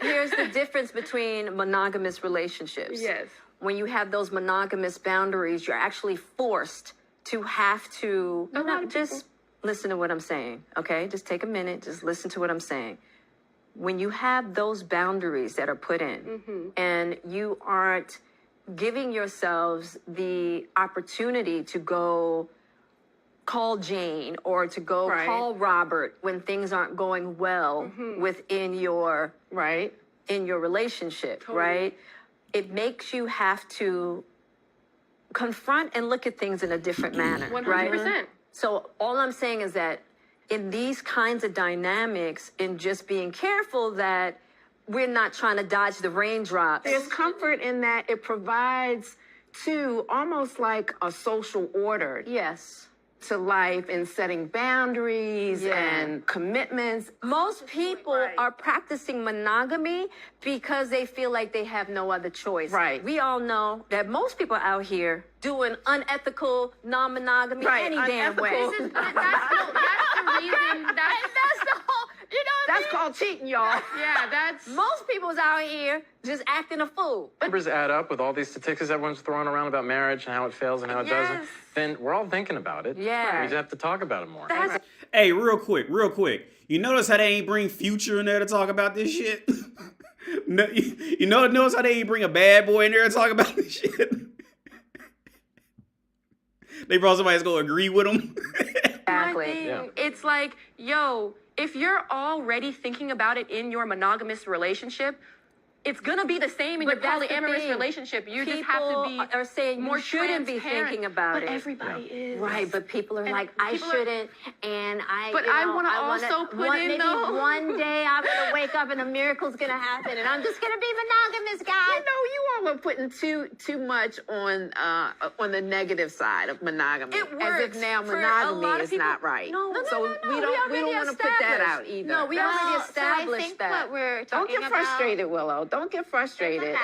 here's the difference between monogamous relationships. Yes. When you have those monogamous boundaries, you're actually forced to have to just listen to what I'm saying, okay? Just take a minute, just listen to what I'm saying. When you have those boundaries that are put in and you aren't giving yourselves the opportunity to go call Jane or to go call Robert when things aren't going well within your in your relationship, right? It makes you have to confront and look at things in a different manner, 100%. right? So all I'm saying is that in these kinds of dynamics, in just being careful that we're not trying to dodge the raindrops. There's comfort in that it provides to almost like a social order. Yes. to life and setting boundaries and commitments. Most people are practicing monogamy because they feel like they have no other choice. Right. We all know that most people out here doing unethical non-monogamy any damn way. That's the reason. That's the whole, you know what I That's mean? called cheating, y'all. Yeah, that's. Most people's out here just acting a fool. Numbers add up with all these statistics everyone's throwing around about marriage and how it fails and how it doesn't. Yes. Then we're all thinking about it. Yeah. We just have to talk about it more. Hey, real quick. You notice how they ain't bring Future in there to talk about this shit? No, you notice how they ain't bring a bad boy in there to talk about this shit? They brought somebody that's going to agree with them. Exactly. Yeah. It's like, yo, if you're already thinking about it in your monogamous relationship, it's gonna be the same in But your that's the polyamorous thing. relationship. You People just have to be are saying more you shouldn't be transparent. thinking about but it. everybody is. Right, but people are And like, I people are- shouldn't, and I. But you I know, wanna wanna- also put one, in, maybe though. one day I'm gonna wake up and a miracle's gonna happen, and I'm just gonna be monogamous, You guys. know, you all are putting too much on the negative side of monogamy. It As works if now for a monogamy lot of is people. not right. No, no, so no, we don't already want to put that established. out either. No, we already established I think that. what we're Don't talking get about. frustrated, Willow. Don't get frustrated.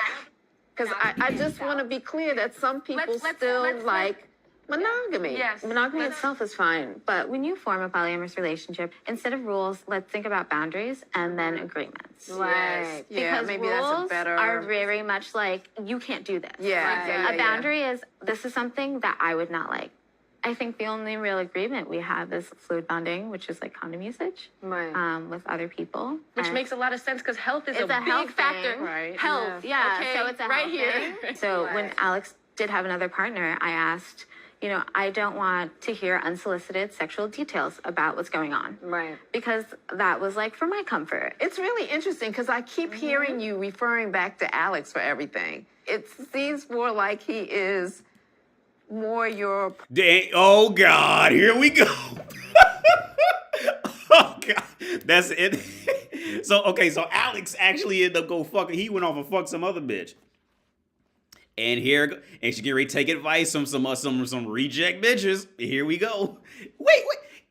Because I just want to be clear that some people Let's- still let's- like monogamy. Yes. Monogamy itself is fine, but when you form a polyamorous relationship, instead of rules, let's think about boundaries and then agreements. Right. Yeah, Because maybe rules that's a better. are very much like, you can't do this. Yeah, yeah, A boundary is, this is something that I would not like. I think the only real agreement we have is fluid bonding, which is like condom usage Right. with other people. Which And makes a lot of sense because health is it's a big health factor. thing. Right. Health, yeah. Okay, So it's a right health here. thing. So when Alex did have another partner, I asked, I don't want to hear unsolicited sexual details about what's going on. Right. Because that was like for my comfort. It's really interesting because I keep hearing you referring back to Alex for everything. It seems more like he is more your. Oh, God. Here we go. Oh, God. That's it. So Alex actually ended up he went off and fucked some other bitch. And she get ready to take advice from some reject bitches. Here we go. Wait.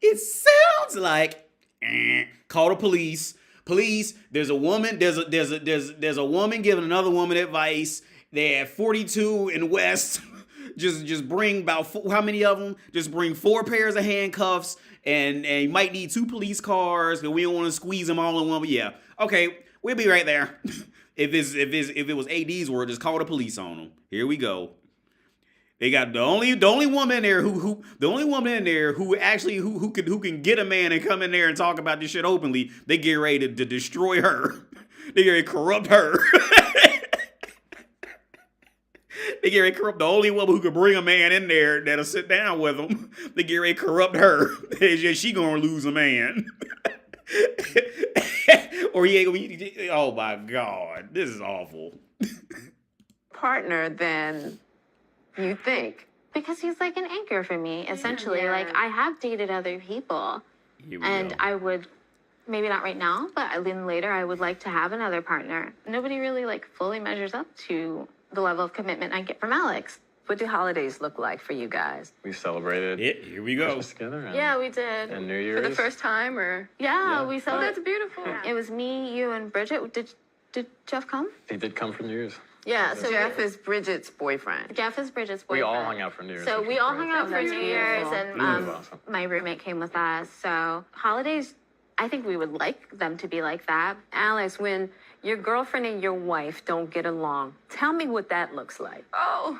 It sounds like call the police. Police. There's a woman. There's a woman giving another woman advice. They have 42 in West. Just bring about how many of them? Just bring 4 pairs of handcuffs, and you might need 2 police cars because we don't want to squeeze them all in one. But yeah, okay, we'll be right there. If it was AD's word, just call the police on them. Here we go. They got the only woman in there who actually can get a man and come in there and talk about this shit openly. They get ready to destroy her. They get ready to corrupt her. They get ready to corrupt the only woman who could bring a man in there that'll sit down with him. They get ready to corrupt her. She gonna lose a man. Or he ain't gonna be, oh my God, this is awful. Partner than you think. Because he's like an anchor for me, essentially. Like, I have dated other people. Here we And go. I would, maybe not right now, but then later I would like to have another partner. Nobody really like fully measures up to the level of commitment I get from Alex. What do holidays look like for you guys? We celebrated Here we go. Christmas together and, Yeah, we did. and New For Year's. the first time, or Yeah, Yeah. we oh, saw that's it. beautiful. It was me, you, and Bridget. Did Jeff come? He did come for New Year's. Yeah, so Jeff is Bridget's boyfriend. Jeff is Bridget's We boyfriend. all hung out for New Year's. So which we was all great. hung out for That's New Year's, beautiful. and That was awesome. my roommate came with us. So holidays, I think we would like them to be like that. Alex, when your girlfriend and your wife don't get along, tell me what that looks like. Oh.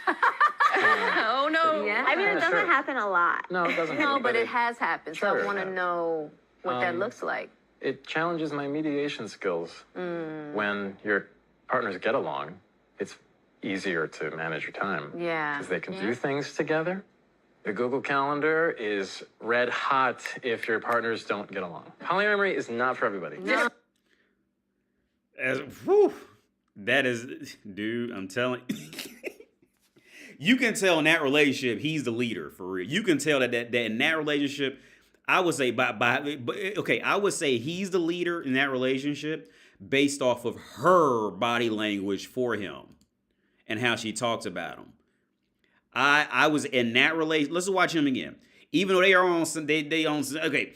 Oh no. Yeah. I mean, it doesn't sure. happen a lot. No, it doesn't. No, happen, but it has happened. So Sure, I want to yeah. know what that looks like. It challenges my mediation skills. When your partners get along, it's easier to manage your time. Yeah. Because they can do things together. The Google Calendar is red hot if your partners don't get along. Polyamory is not for everybody. That is, dude, I'm telling you. You can tell in that relationship, he's the leader, for real. You can tell that in that relationship, I would say, I would say he's the leader in that relationship based off of her body language for him and how she talks about him. I was in that relation. Let's watch him again. Even though they are on some, they on some, okay.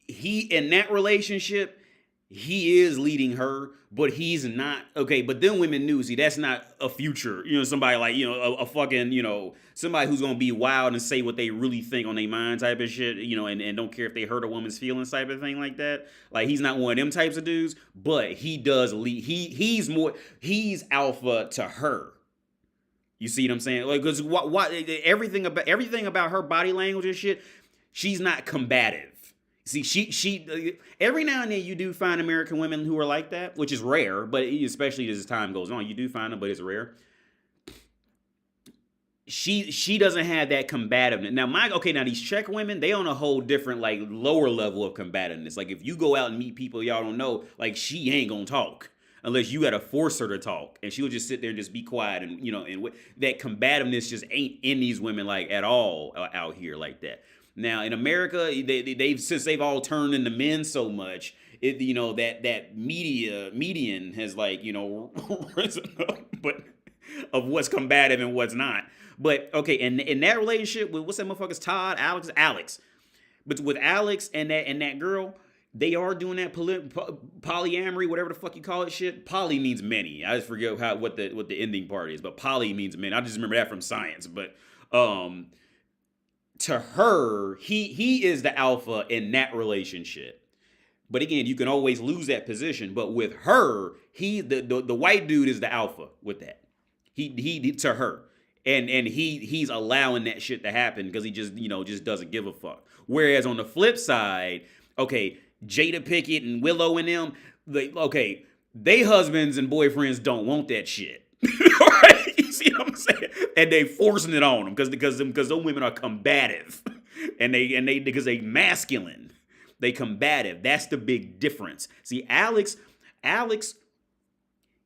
He in that relationship, he is leading her, but he's not okay. But then women knew, see, that's not a future. Somebody like a fucking somebody who's gonna be wild and say what they really think on their mind type of shit. And don't care if they hurt a woman's feelings type of thing like that. Like he's not one of them types of dudes, but he does lead. He's alpha to her. You see what I'm saying? Like, because everything about her body language and shit, she's not combative. See, she every now and then you do find American women who are like that, which is rare, but especially as time goes on, you do find them, but it's rare. She doesn't have that combativeness. Now these Czech women, they on a whole different, like, lower level of combativeness. Like if you go out and meet people y'all don't know, like she ain't gonna talk unless you gotta force her to talk, and she'll just sit there and just be quiet, and and that combativeness just ain't in these women like at all out here like that. Now in America, since they've all turned into men so much, that median has like risen up, but of what's combative and what's not. But okay, and in that relationship with what's that motherfucker's Alex, but with Alex and that girl, they are doing that polyamory, whatever the fuck you call it, shit. Poly means many. I just forget what the ending part is, but poly means many. I just remember that from science. But to her, he is the alpha in that relationship. But again, you can always lose that position. But with her, the white dude is the alpha with that. He to her. And he's allowing that shit to happen because he just doesn't give a fuck. Whereas on the flip side, okay, Jada Pinkett and Willow and them, they husbands and boyfriends don't want that shit. Right? You see what I'm saying? And they forcing it on them because those women are combative, and they because they masculine, they combative. That's the big difference. See, Alex,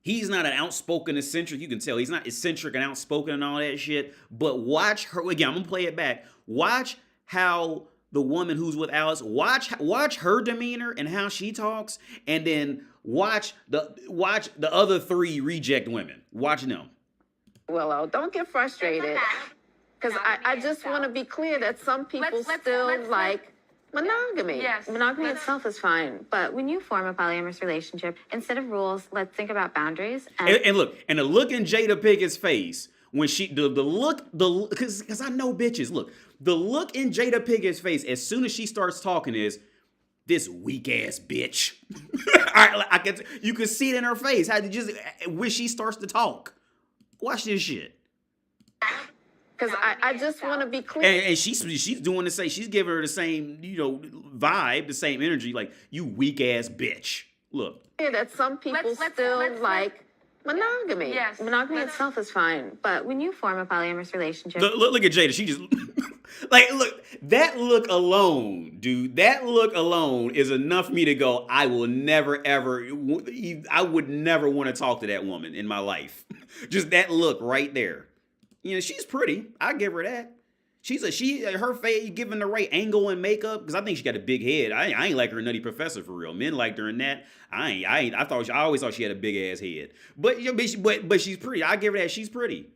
he's not an outspoken eccentric. You can tell he's not eccentric and outspoken and all that shit. But watch her again. I'm gonna play it back. Watch how the woman who's with Alex, watch her demeanor and how she talks, and then watch the other three reject women. Watch them. Willow, don't get frustrated, because I just want to be clear that some people still like monogamy. Yes. Monogamy itself is fine, but when you form a polyamorous relationship, instead of rules, let's think about boundaries. And look, and the look in Jada Pickett's face when she the look because I know bitches. Look, the look in Jada Pickett's face as soon as she starts talking is this weak ass bitch. You can see it in her face. How when she starts to talk. Watch this shit. Because I just want to be clear. And she's doing the same. She's giving her the same, vibe, the same energy. Like, you weak ass bitch. Look. That some people still like monogamy. Yes. Monogamy itself is fine, but when you form a polyamorous relationship, Look at Jada. She just look. That look alone, dude. That look alone is enough for me to go. I will never ever. I would never want to talk to that woman in my life. Just that look right there. She's pretty. I give her that. Her face, given the right angle and makeup, because I think she got a big head. I ain't like her Nutty Professor for real. Men liked her in that. I always thought she had a big ass head. But she's pretty. I give her that. She's pretty.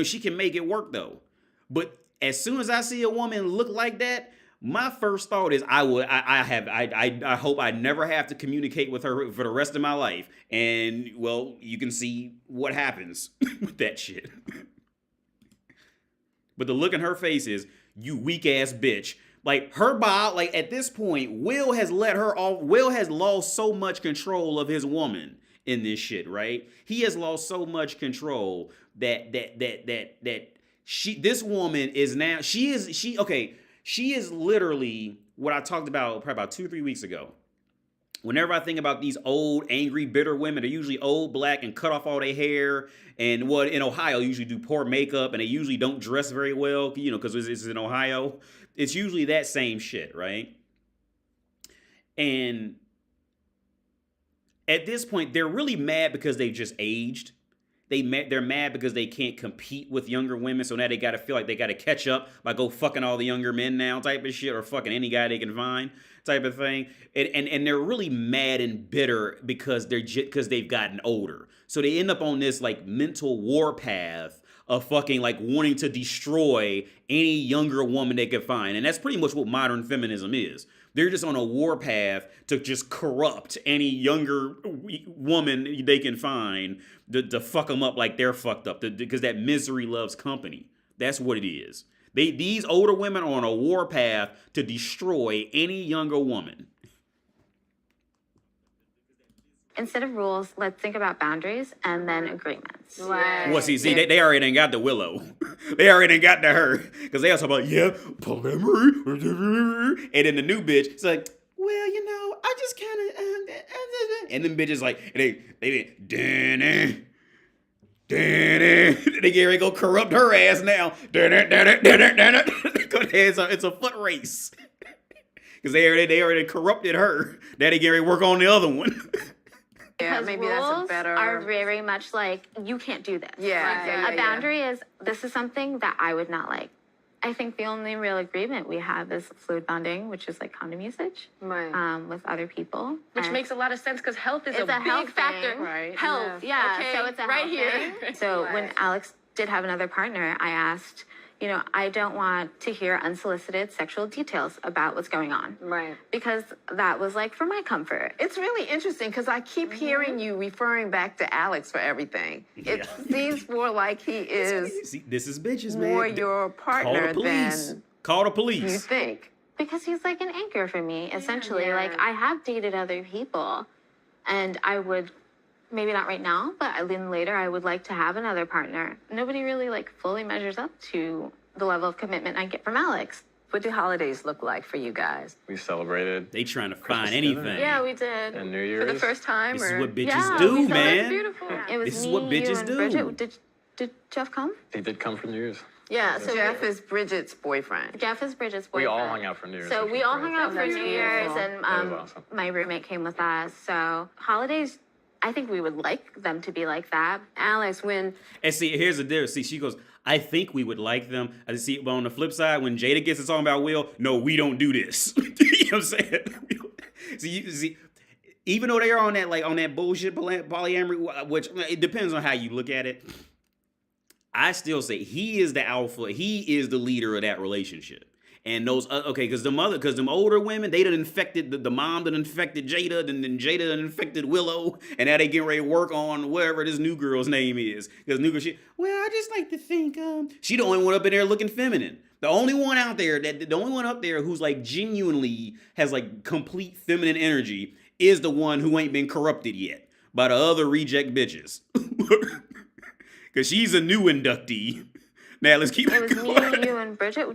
She can make it work though. But as soon as I see a woman look like that, my first thought is I hope I never have to communicate with her for the rest of my life. And well, you can see what happens with that shit. But the look in her face is, you weak ass bitch. Like her like at this point, Will has let her off. Will has lost so much control of his woman in this shit, right? He has lost so much control that this woman is now, she is literally what I talked about probably about 2-3 weeks ago. Whenever I think about these old, angry, bitter women, they're usually old, black, and cut off all their hair. And in Ohio, usually do poor makeup, and they usually don't dress very well, because it's in Ohio. It's usually that same shit, right? And at this point, they're really mad because they've just aged. They're mad because they can't compete with younger women, so now they got to feel like they got to catch up by go fucking all the younger men now type of shit, or fucking any guy they can find type of thing. And they're really mad and bitter because they've gotten older. So they end up on this like mental war path of fucking like wanting to destroy any younger woman they could find. And that's pretty much what modern feminism is. They're just on a war path to just corrupt any younger woman they can find to fuck them up like they're fucked up, because that misery loves company. That's what it is. These older women are on a war path to destroy any younger woman. Instead of rules, let's think about boundaries and then agreements. Right. Well, see, they already ain't got the Willow. They already ain't got the her. Because they also about, polyamory. And then the new bitch, it's like, well, you know, I just kind of, and then bitches like, they they get ready to go corrupt her ass now. It's a foot race. Because they already corrupted her. Now they get ready to work on the other one. Yeah, Because maybe that's a rules better. are very much like, you can't do this. Yeah, A boundary is, this is something that I would not like. I think the only real agreement we have is fluid bonding, which is like condom usage with other people. Which And makes a lot of sense because health is It's a a health big factor. thing. Right. Health. Yeah, Okay, so it's a right health here. thing. So when Alex did have another partner, I asked, you know, I don't want to hear unsolicited sexual details about what's going on. Right. Because that was like for my comfort. It's really interesting because I keep hearing you referring back to Alex for everything. It seems more like he is See, this is bitches, man. more your partner than Call the you police. think. Because he's like an anchor for me, essentially. Like, I have dated other people, and I would, maybe not right now, but then later I would like to have another partner. Nobody really like fully measures up to the level of commitment I get from Alex. What do holidays look like for you guys? We celebrated They trying to Christmas find anything. dinner. Yeah, we did. and New For Year's. the first time, This is or what bitches Yeah, do, we that's man. beautiful. It was This is me, what you, bitches and do. Bridget. Did Jeff come? He did come for New Year's. Yeah, so Jeff is Bridget's boyfriend. Jeff is Bridget's We boyfriend. all hung out for New Year's. So which we was all great. hung out for that's New Year's, beautiful. and That was awesome. my roommate came with us. So holidays, I think we would like them to be like that. Alex, when And see, here's the difference. See, she goes, I think we would like them. I see, but on the flip side, when Jada gets to talking about Will, no, we don't do this. You know what I'm saying? See, even though they are on that bullshit polyamory, which it depends on how you look at it, I still say he is the alpha. He is the leader of that relationship. And those, because them older women, they done infected, the mom done infected Jada, then Jada done infected Willow, and now they getting ready to work on whatever this new girl's name is. Because new girl, I just like to think, she the only one up in there looking feminine. The only one up there who's like genuinely has like complete feminine energy is the one who ain't been corrupted yet by the other reject bitches. Because she's a new inductee. Now let's keep It was going. me, you, and Bridget.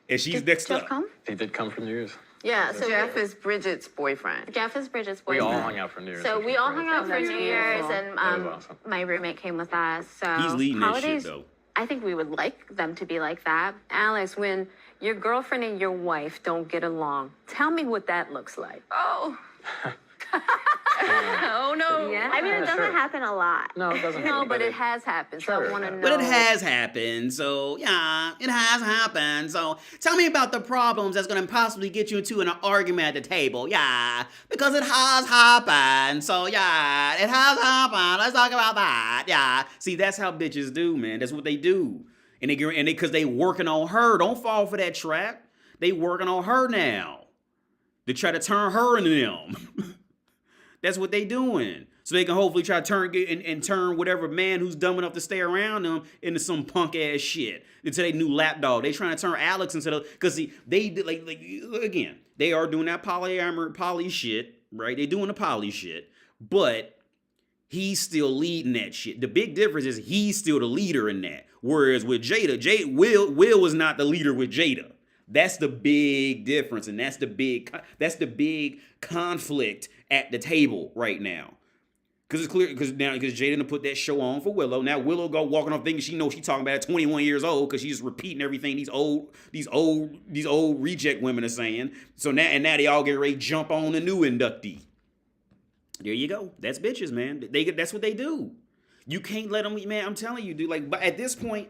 And she's did next Jeff up. come? He did come for New Year's. Yeah, so Jeff is Bridget's boyfriend. Jeff is Bridget's We boyfriend. all hung out for New Year's. So which we was all great. hung out for that's New Year's, beautiful. and That was awesome. my roommate came with us. So He's leading that holidays, shit, though. I think we would like them to be like that. Alex, when your girlfriend and your wife don't get along, tell me what that looks like. Oh. Oh no. Yeah. I mean, it doesn't sure. happen a lot. No, it doesn't. No, happen, but it has happened. So Sure, I want to it know. has. But it has happened, so yeah, it has happened. So tell me about the problems that's gonna possibly get you into an argument at the table, yeah, because it has happened. So yeah, it has happened. Let's talk about that, yeah. See, that's how bitches do, man. That's what they do, and because they working on her. Don't fall for that trap. They working on her now to try to turn her into them. That's what they doing. So they can hopefully try to turn whatever man who's dumb enough to stay around them into some punk ass shit. Into their new lapdog. They trying to turn Alex into because see, they like again, they are doing that poly shit, right? They doing the poly shit, but he's still leading that shit. The big difference is he's still the leader in that. Whereas with Will was not the leader with Jada. That's the big difference, and that's the big conflict at the table right now. Because it's clear, because Jada done put that show on for Willow. Now Willow go walking off thinking she knows she talking about at 21 years old because she's just repeating everything these old reject women are saying. So now they all get ready to jump on the new inductee. There you go. That's bitches, man. That's what they do. You can't let him, man. I'm telling you, dude. Like, but at this point,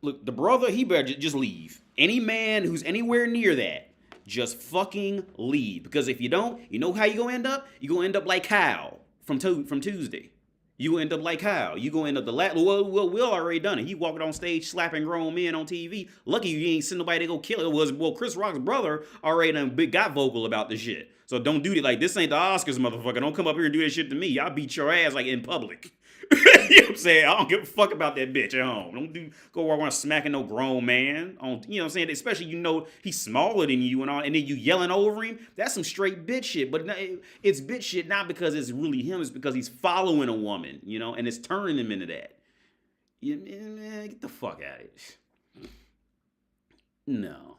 look, the brother, he better just leave. Any man who's anywhere near that, just fucking leave. Because if you don't, you know how you gonna end up? You gonna end up like Kyle from Tuesday. You gonna end up like Kyle. You gonna end up well, Will already done it. He walking on stage slapping grown men on TV. Lucky you ain't seen nobody to go kill it. Well, Chris Rock's brother already done got vocal about this shit. So don't do it. Like, this ain't the Oscars, motherfucker. Don't come up here and do that shit to me. I'll beat your ass like in public. You know what I'm saying? I don't give a fuck about that bitch at home. Don't go around smacking no grown man. You know what I'm saying? Especially, you know, he's smaller than you and all, and then you yelling over him. That's some straight bitch shit. But it's bitch shit not because it's really him. It's because he's following a woman, you know, and it's turning him into that. Man, get the fuck out of it. No.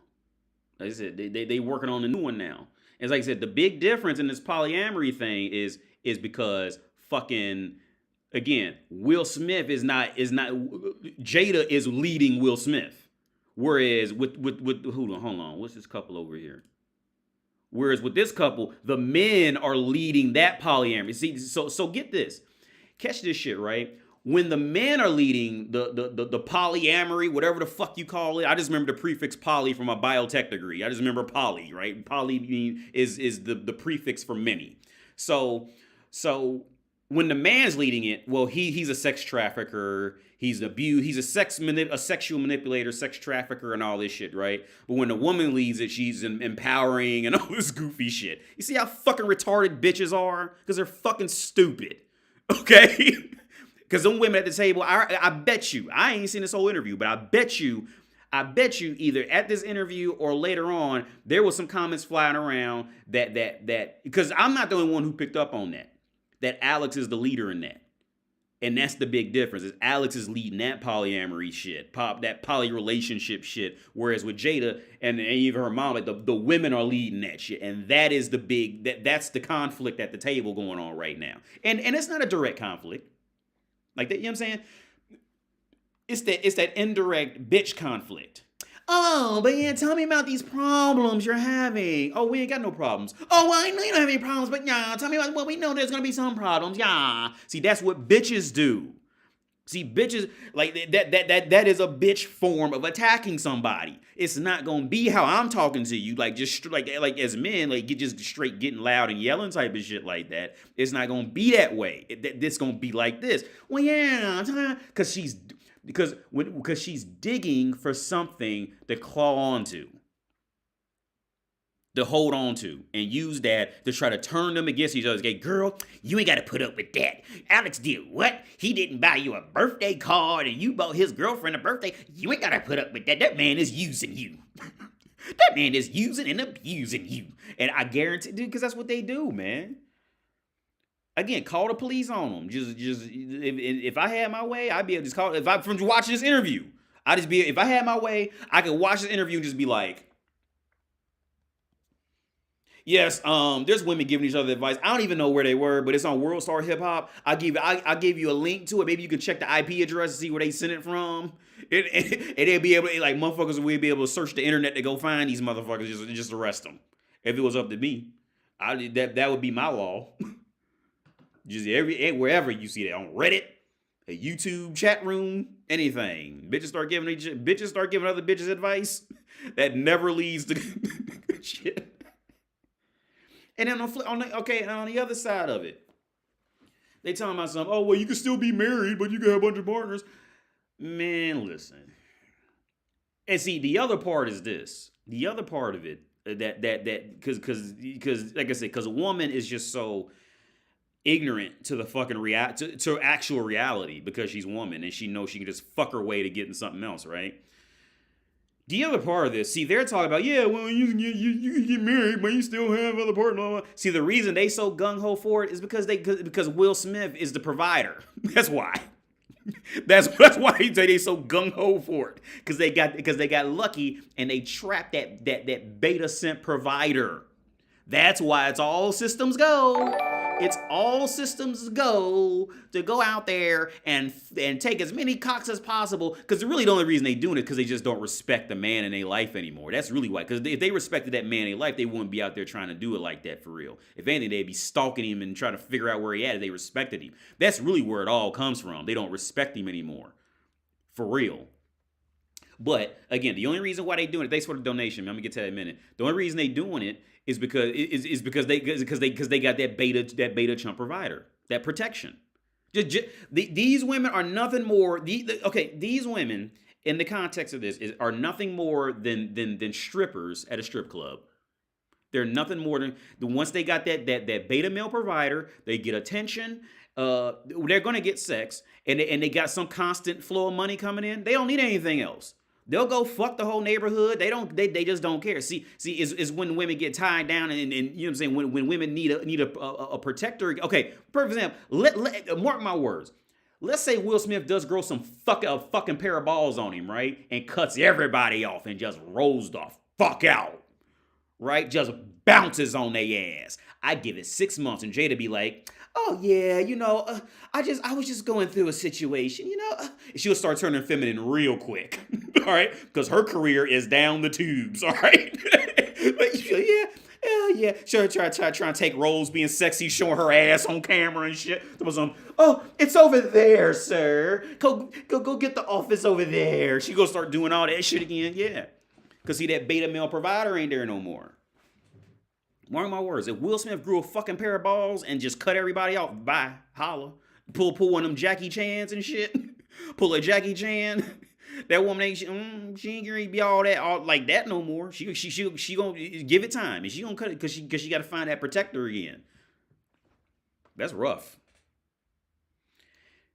Like I said, they working on a new one now. It's like I said, the big difference in this polyamory thing is because fucking, again, Will Smith is not Jada is leading Will Smith. Whereas with hold on, what's this couple over here? Whereas with this couple, the men are leading that polyamory. See, so get this. Catch this shit, right? When the men are leading the polyamory, whatever the fuck you call it, I just remember the prefix poly from my biotech degree. I just remember poly, right? Poly is the prefix for many. So when the man's leading it, well, he's a sex trafficker, he's a sexual manipulator, sex trafficker, and all this shit, right? But when the woman leads it, she's empowering and all this goofy shit. You see how fucking retarded bitches are? Because they're fucking stupid, okay? Because them women at the table, I bet you, I ain't seen this whole interview, but I bet you either at this interview or later on, there was some comments flying around that because I'm not the only one who picked up on that Alex is the leader in that. And that's the big difference, is Alex is leading that polyamory shit, that poly relationship shit, whereas with Jada and even her mom, like the women are leading that shit. And that is that's the conflict at the table going on right now. And it's not a direct conflict. Like that, you know what I'm saying? It's that indirect bitch conflict. Oh, but yeah, tell me about these problems you're having. Oh, we ain't got no problems. Oh, well, I know you don't have any problems, but yeah, tell me about, well, we know there's gonna be some problems. Yeah. See, that's what bitches do. See, bitches, like that is a bitch form of attacking somebody. It's not gonna be how I'm talking to you, like just like as men, like get just straight getting loud and yelling type of shit like that. It's not gonna be that way. It's gonna be like this. Well, yeah, because she's digging for something to claw onto, to hold on to, and use that to try to turn them against each other. Okay, girl, you ain't got to put up with that. Alex did what? He didn't buy you a birthday card and you bought his girlfriend a birthday. You ain't got to put up with that. That man is using you. That man is using and abusing you. And I guarantee, dude, because that's what they do, man. Again, call the police on them. Just if I had my way, I'd be able to just call. If I from watching this interview, if I had my way, I could watch this interview and just be like, yes, there's women giving each other advice. I don't even know where they were, but it's on World Star Hip Hop. I give you a link to it. Maybe you can check the IP address to see where they sent it from. And they'll be able to, like, motherfuckers will be able to search the internet to go find these motherfuckers, just arrest them. If it was up to me, that would be my law. Just wherever you see that, on Reddit, a YouTube chat room, anything. Bitches start giving other bitches advice that never leads to shit. And then on the other side of it, they talking about something. Oh, well, you can still be married, but you can have a bunch of partners. Man, listen. And see, the other part is this. The other part of it that because like I said, because a woman is just so ignorant to the fucking to actual reality because she's a woman and she knows she can just fuck her way to getting something else, right? The other part of this, see, they're talking about, yeah, well, you can get married, but you still have other partners. See, the reason they so gung-ho for it is because Will Smith is the provider. That's why. That's why they so gung-ho for it. Because they got lucky and they trapped that beta simp provider. That's why it's all systems go. It's all systems go to go out there and take as many cocks as possible, because really the only reason they doing it because they just don't respect the man in their life anymore. That's really why. Because if they respected that man in their life, they wouldn't be out there trying to do it like that for real. If anything, they'd be stalking him and trying to figure out where he at if they respected him. That's really where it all comes from. They don't respect him anymore. For real. But again, the only reason why they doing it, thanks for the donation, man. I'm gonna get to that in a minute. The only reason they doing it is because they got that beta chump provider, that protection. These women are nothing more. These women in the context of this are nothing more than strippers at a strip club. They're nothing more than once they got that beta male provider, they get attention. They're gonna get sex, and they got some constant flow of money coming in. They don't need anything else. They'll go fuck the whole neighborhood. They just don't care. See, is when women get tied down, and you know what I'm saying, when women need a protector. Okay, for example, let mark my words. Let's say Will Smith does grow some fucking pair of balls on him, right? And cuts everybody off and just rolls the fuck out. Right? Just bounces on their ass. I give it 6 months, and Jada be like, oh yeah, you know, I was just going through a situation, you know. She'll start turning feminine real quick, all right? Because her career is down the tubes, all right? But yeah. She'll try to take roles being sexy, showing her ass on camera and shit. Oh, it's over there, sir. Go get the office over there. She gonna start doing all that shit again, yeah. Because see, that beta male provider ain't there no more. Mark my words, if Will Smith grew a fucking pair of balls and just cut everybody off, bye, holla. Pull one of them Jackie Chans and shit. Pull a Jackie Chan. That woman ain't, she ain't gonna be all like that no more. She gonna give it time, and she gonna cut it because she got to find that protector again. That's rough.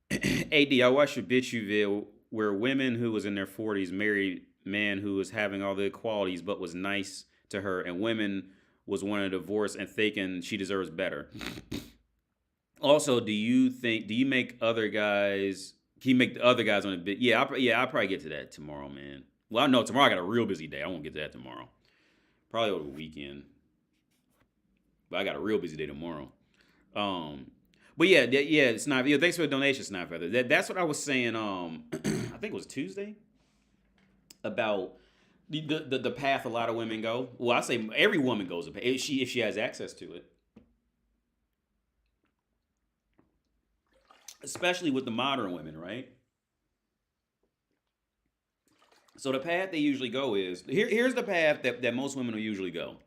AD, I watched a bitch you video where women who was in their 40s married man who was having all the qualities but was nice to her, and women was wanting a divorce and thinking she deserves better. Also, do you make other guys? Can you make the other guys on a bit? Yeah, I'll probably get to that tomorrow, man. Well, no, tomorrow I got a real busy day. I won't get to that tomorrow. Probably over the weekend. But I got a real busy day tomorrow. But yeah, it's not. Yeah, thanks for the donation, Snap Feather. That's what I was saying. I think it was Tuesday. About the path a lot of women go. Well, I say every woman goes if she has access to it. Especially with the modern women, right? So the path they usually go is here's the path that most women will usually go.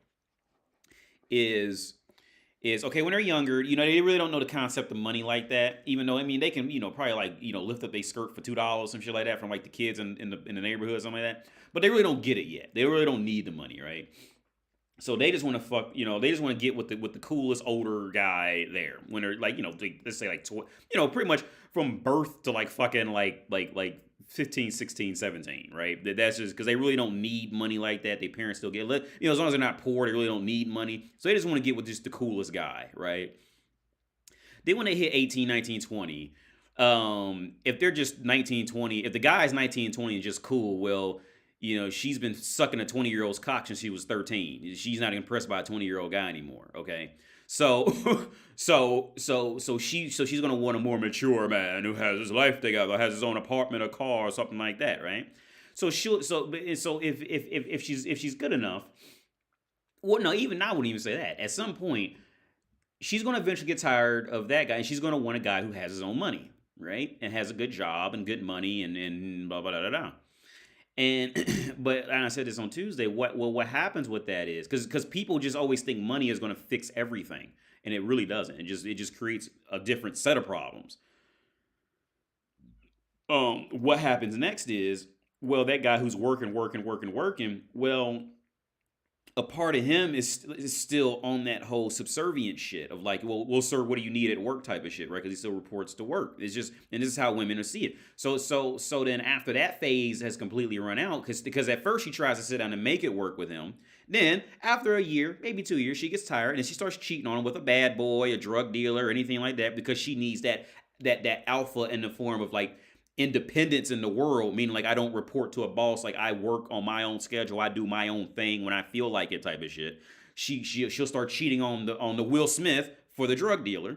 Is okay when they're younger, you know, they really don't know the concept of money like that. Even though, I mean, they can, you know, probably like, you know, lift up their skirt for $2, some shit like that from like the kids in the neighborhood or something like that. But they really don't get it yet. They really don't need the money, right? So they just want to fuck, you know, they just want to get with the coolest older guy there when they're like, you know, let's say like, you know, pretty much from birth to like fucking like 15, 16, 17, right? That's just because they really don't need money like that. Their parents still get, you know, as long as they're not poor, they really don't need money. So they just want to get with just the coolest guy, right? Then when they hit 18, 19, 20, if they're just 19, 20, if the guy's 19, 20 and just cool, well, you know, she's been sucking a 20-year-old's cock since she was 13. She's not impressed by a 20-year-old guy anymore, okay? So she's gonna want a more mature man who has his life together, has his own apartment, a car, or something like that, right? So if she's good enough, well, no, even I wouldn't even say that. At some point, she's gonna eventually get tired of that guy, and she's gonna want a guy who has his own money, right, and has a good job and good money and blah blah blah blah blah. And I said this on Tuesday. What happens with that is because people just always think money is going to fix everything, and it really doesn't. It just creates a different set of problems. What happens next is, well, that guy who's working. Well, a part of him is still on that whole subservient shit of like, well, sir, what do you need at work type of shit, right? Because he still reports to work. It's just, and this is how women see it. So then after that phase has completely run out, because at first she tries to sit down and make it work with him. Then after a year, maybe 2 years, she gets tired and she starts cheating on him with a bad boy, a drug dealer, or anything like that, because she needs that alpha in the form of like independence in the world, meaning like I don't report to a boss, like I work on my own schedule, I do my own thing when I feel like it type of shit. She'll start cheating on the Will Smith for the drug dealer,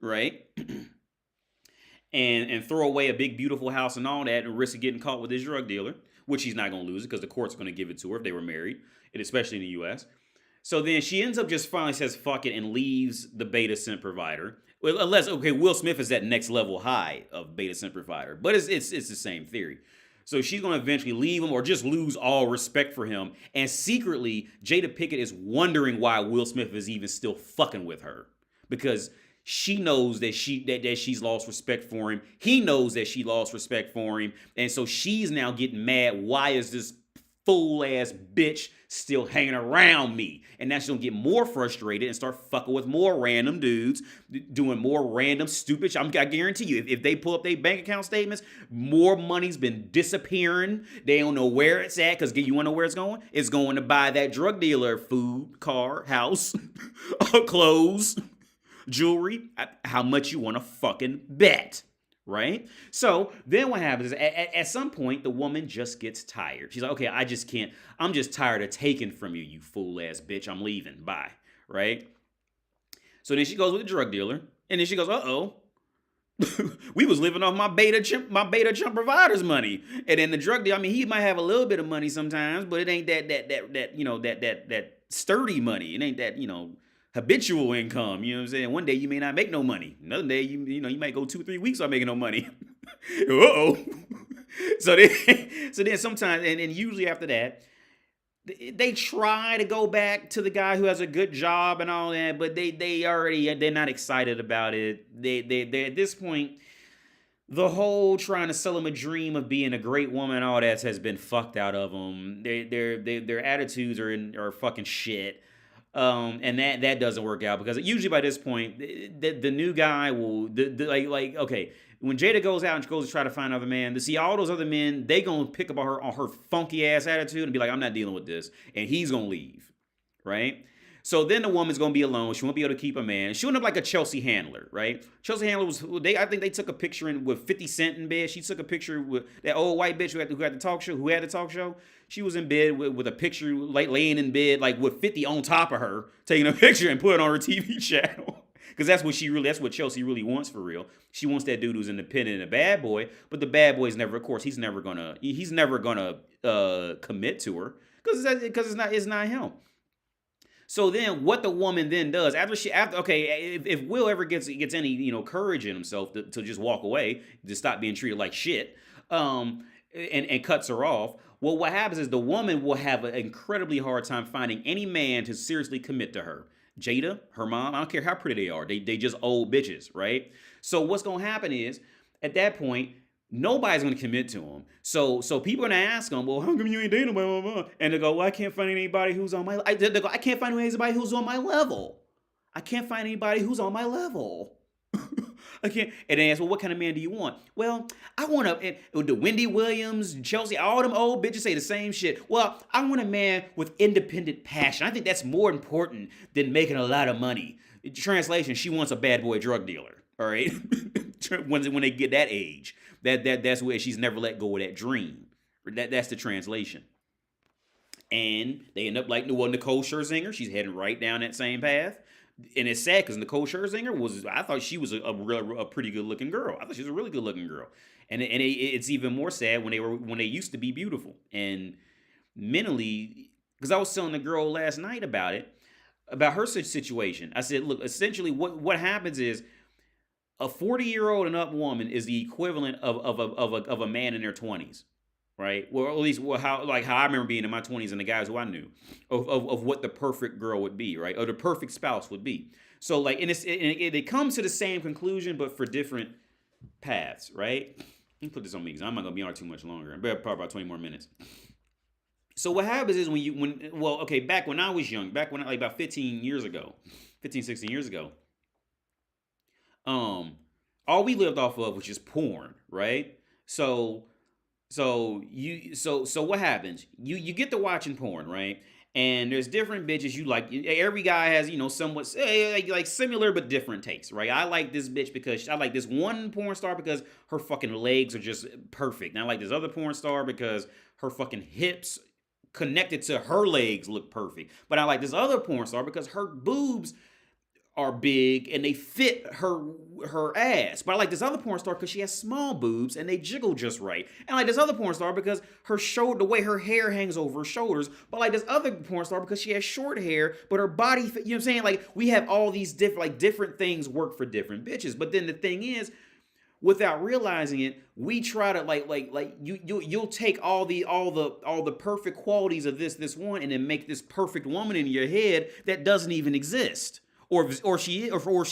right? and throw away a big beautiful house and all that and risk of getting caught with this drug dealer, which she's not going to lose it because the court's going to give it to her if they were married, and especially in the U.S. So then she ends up just finally says fuck it and leaves the beta simp provider. Well, unless, okay, Will Smith is that next level high of beta simp provider, but it's the same theory. So she's going to eventually leave him or just lose all respect for him. And secretly, Jada Pinkett is wondering why Will Smith is even still fucking with her. Because she knows that she's lost respect for him. He knows that she lost respect for him. And so she's now getting mad. Why is this fool-ass bitch still hanging around me? And now she's going to get more frustrated and start fucking with more random dudes, doing more random stupid shit. I guarantee you, if they pull up their bank account statements, more money's been disappearing. They don't know where it's at, because you want to know where it's going? It's going to buy that drug dealer food, car, house, clothes, jewelry. How much you want to fucking bet? Right? So then what happens is at some point, the woman just gets tired. She's like, okay, I just can't. I'm just tired of taking from you, you fool ass bitch. I'm leaving. Bye. Right? So then she goes with the drug dealer. And then she goes, uh-oh. We was living off my beta chump provider's money. And then the drug dealer, I mean, he might have a little bit of money sometimes, but it ain't that sturdy money. It ain't that, habitual income. You know what I'm saying? One day you may not make no money. Another day you might go 2-3 weeks without making no money. Uh-oh. So then sometimes, and usually after that, they try to go back to the guy who has a good job and all that, but they're not excited about it. They at this point, the whole trying to sell them a dream of being a great woman and all that has been fucked out of them. Their attitudes are fucking shit. And that doesn't work out, because usually by this point, the new guy will, okay, when Jada goes out and goes to try to find another man, to see all those other men, they gonna pick up on her funky ass attitude and be like, I'm not dealing with this, and he's gonna leave, right? So then the woman's gonna be alone. She won't be able to keep a man. She'll end up like a Chelsea Handler, right? Chelsea Handler I think they took a picture with 50 Cent in bed. She took a picture with that old white bitch who had the talk show. She was in bed with a picture, like laying in bed, like with 50 on top of her, taking a picture and putting it on her TV channel. Because that's what Chelsea really wants for real. She wants that dude who's independent and a bad boy, but the bad boy's never, of course, he's never gonna commit to her because it's not him. So then what the woman then does if Will ever gets any courage in himself to just walk away, to stop being treated like shit, and cuts her off. Well, what happens is the woman will have an incredibly hard time finding any man to seriously commit to her. Jada, her mom, I don't care how pretty they are. They just old bitches, right? So what's going to happen is, at that point, nobody's going to commit to them. So people are going to ask them, well, how come you ain't dating blah, blah, blah? And they go, well, I can't find anybody who's on my level. They go, I can't find anybody who's on my level. I can't find anybody who's on my level. I can't. And they ask, well, what kind of man do you want? Well, I want the Wendy Williams, Chelsea, all them old bitches say the same shit. Well, I want a man with independent passion. I think that's more important than making a lot of money. Translation, she wants a bad boy drug dealer. All right? when they get that age. That's where she's never let go of that dream. That's the translation. And they end up like Nicole Scherzinger. She's heading right down that same path. And it's sad because Nicole Scherzinger I thought she was a pretty good looking girl. I thought she was a really good looking girl. And it's even more sad when they used to be beautiful. And mentally, because I was telling the girl last night about her situation. I said, look, essentially what happens is, a 40-year-old and up woman is the equivalent of a man in their 20s, right? Well, at least how I remember being in my 20s and the guys who I knew of what the perfect girl would be, right? Or the perfect spouse would be. So like, and it comes to the same conclusion, but for different paths, right? Let me put this on me because I'm not gonna be on too much longer. I'm probably about 20 more minutes. So what happens is back when I was young, about 16 years ago, all we lived off of was just porn, right? So what happens? You get to watching porn, right? And there's different bitches you like. Every guy has, somewhat like similar but different takes, right? I like this bitch because I like this one porn star because her fucking legs are just perfect. And I like this other porn star because her fucking hips connected to her legs look perfect. But I like this other porn star because her boobs are big and they fit her ass. But I like this other porn star because she has small boobs and they jiggle just right. And I like this other porn star because the way her hair hangs over her shoulders. But I like this other porn star because she has short hair, but her body, you know what I'm saying? Like we have all these different things work for different bitches. But then the thing is, without realizing it, we try to you'll take all the perfect qualities of this one and then make this perfect woman in your head that doesn't even exist. Or she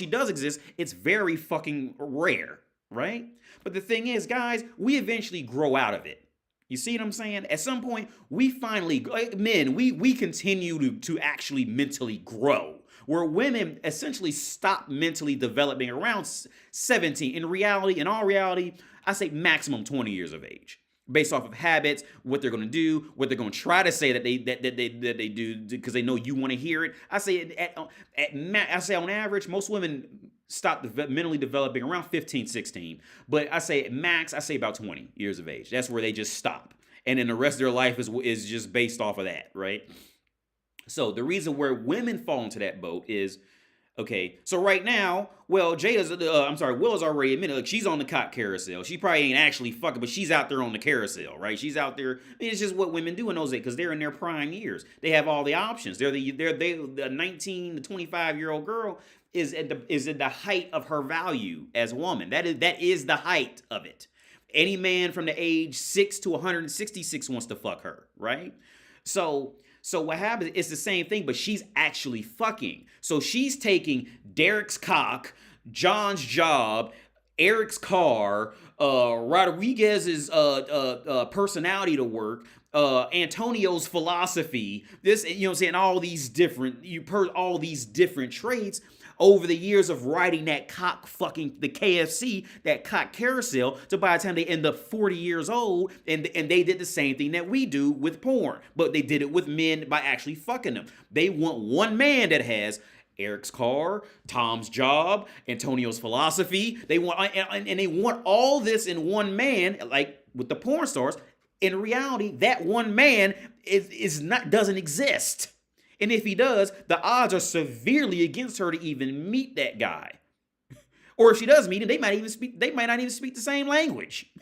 does exist, it's very fucking rare, right? But the thing is, guys, we eventually grow out of it. You see what I'm saying? At some point, we finally, like men, we continue to actually mentally grow. Where women essentially stop mentally developing around 17. In all reality, I say maximum 20 years of age. Based off of habits, what they're going to do, what they're going to try to say that they do because they know you want to hear it. I say I say on average, most women stop mentally developing around 15, 16. But I say max, I say about 20 years of age. That's where they just stop. And then the rest of their life is just based off of that, right? So the reason where women fall into that boat is, okay, so right now, well, Will's already admitted, like, she's on the cock carousel. She probably ain't actually fucking, but she's out there on the carousel, right? She's out there. I mean, it's just what women do in those days because they're in their prime years. They have all the options. The 19 to 25-year-old girl is at the height of her value as a woman. That is the height of it. Any man from the age 6 to 166 wants to fuck her, right? So what happens, it's the same thing, but she's actually fucking. So she's taking Derek's cock, John's job, Eric's car, Rodriguez's personality to work, Antonio's philosophy, this, you know what I'm saying, all these different traits over the years of riding that cock fucking, the KFC, that cock carousel, to by the time they end up 40 years old, and they did the same thing that we do with porn, but they did it with men by actually fucking them. They want one man that has Eric's car, Tom's job, Antonio's philosophy. They want, and they want all this in one man, like with the porn stars. In reality, that one man doesn't exist. And if he does, the odds are severely against her to even meet that guy. Or if she does meet him, they might not even speak the same language.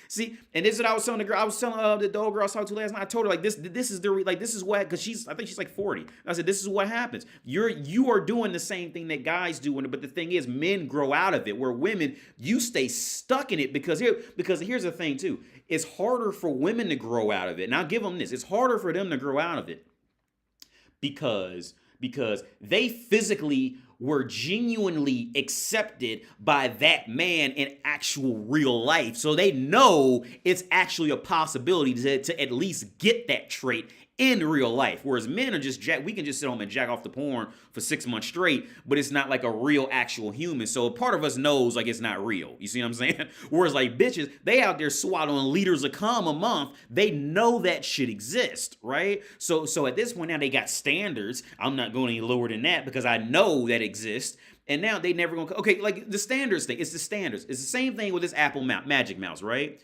See, and this is what I was telling the girl. I was telling the old girl I was talking to last night. I told her, like, this is what, because I think she's like 40. I said, this is what happens. You are doing the same thing that guys do, but the thing is, men grow out of it. Where women, you stay stuck in it because here's the thing too. It's harder for women to grow out of it. And I'll give them this. It's harder for them to grow out of it because they physically were genuinely accepted by that man in actual real life. So they know it's actually a possibility to at least get that trait in real life. Whereas men are just we can just sit home and jack off the porn for 6 months straight, but it's not like a real actual human. So a part of us knows like it's not real. You see what I'm saying? Whereas like bitches, they out there swallowing liters of cum a month. They know that shit exists, right? So at this point now they got standards. I'm not going any lower than that because I know that exists. And now they never gonna, okay, like the standards thing. It's the standards. It's the same thing with this Apple Magic Mouse, right?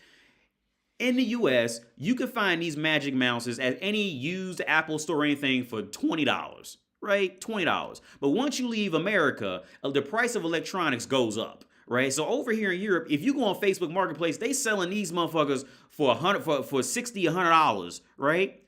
In the US, you can find these Magic Mouses at any used Apple store or anything for $20, right? $20. But once you leave America, the price of electronics goes up, right? So over here in Europe, if you go on Facebook Marketplace, they selling these motherfuckers for $60, $100, right?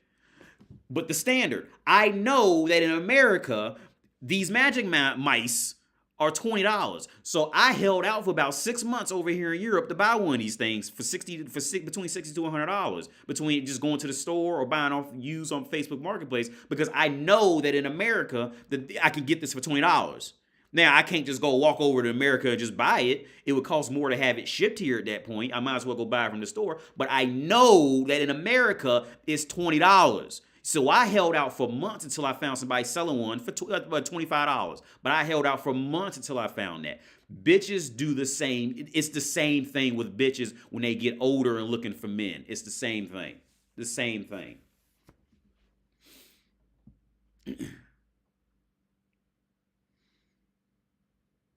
But the standard, I know that in America, these Magic Mice are $20. So I held out for about 6 months over here in Europe to buy one of these things for between $60 to $100, between just going to the store or buying off used on Facebook Marketplace, because I know that in America that I can get this for $20. Now, I can't just go walk over to America and just buy it. It would cost more to have it shipped here at that point. I might as well go buy it from the store. But I know that in America, it's $20. So I held out for months until I found somebody selling one for $25. But I held out for months until I found that. Bitches do the same. It's the same thing with bitches when they get older and looking for men. It's the same thing. The same thing.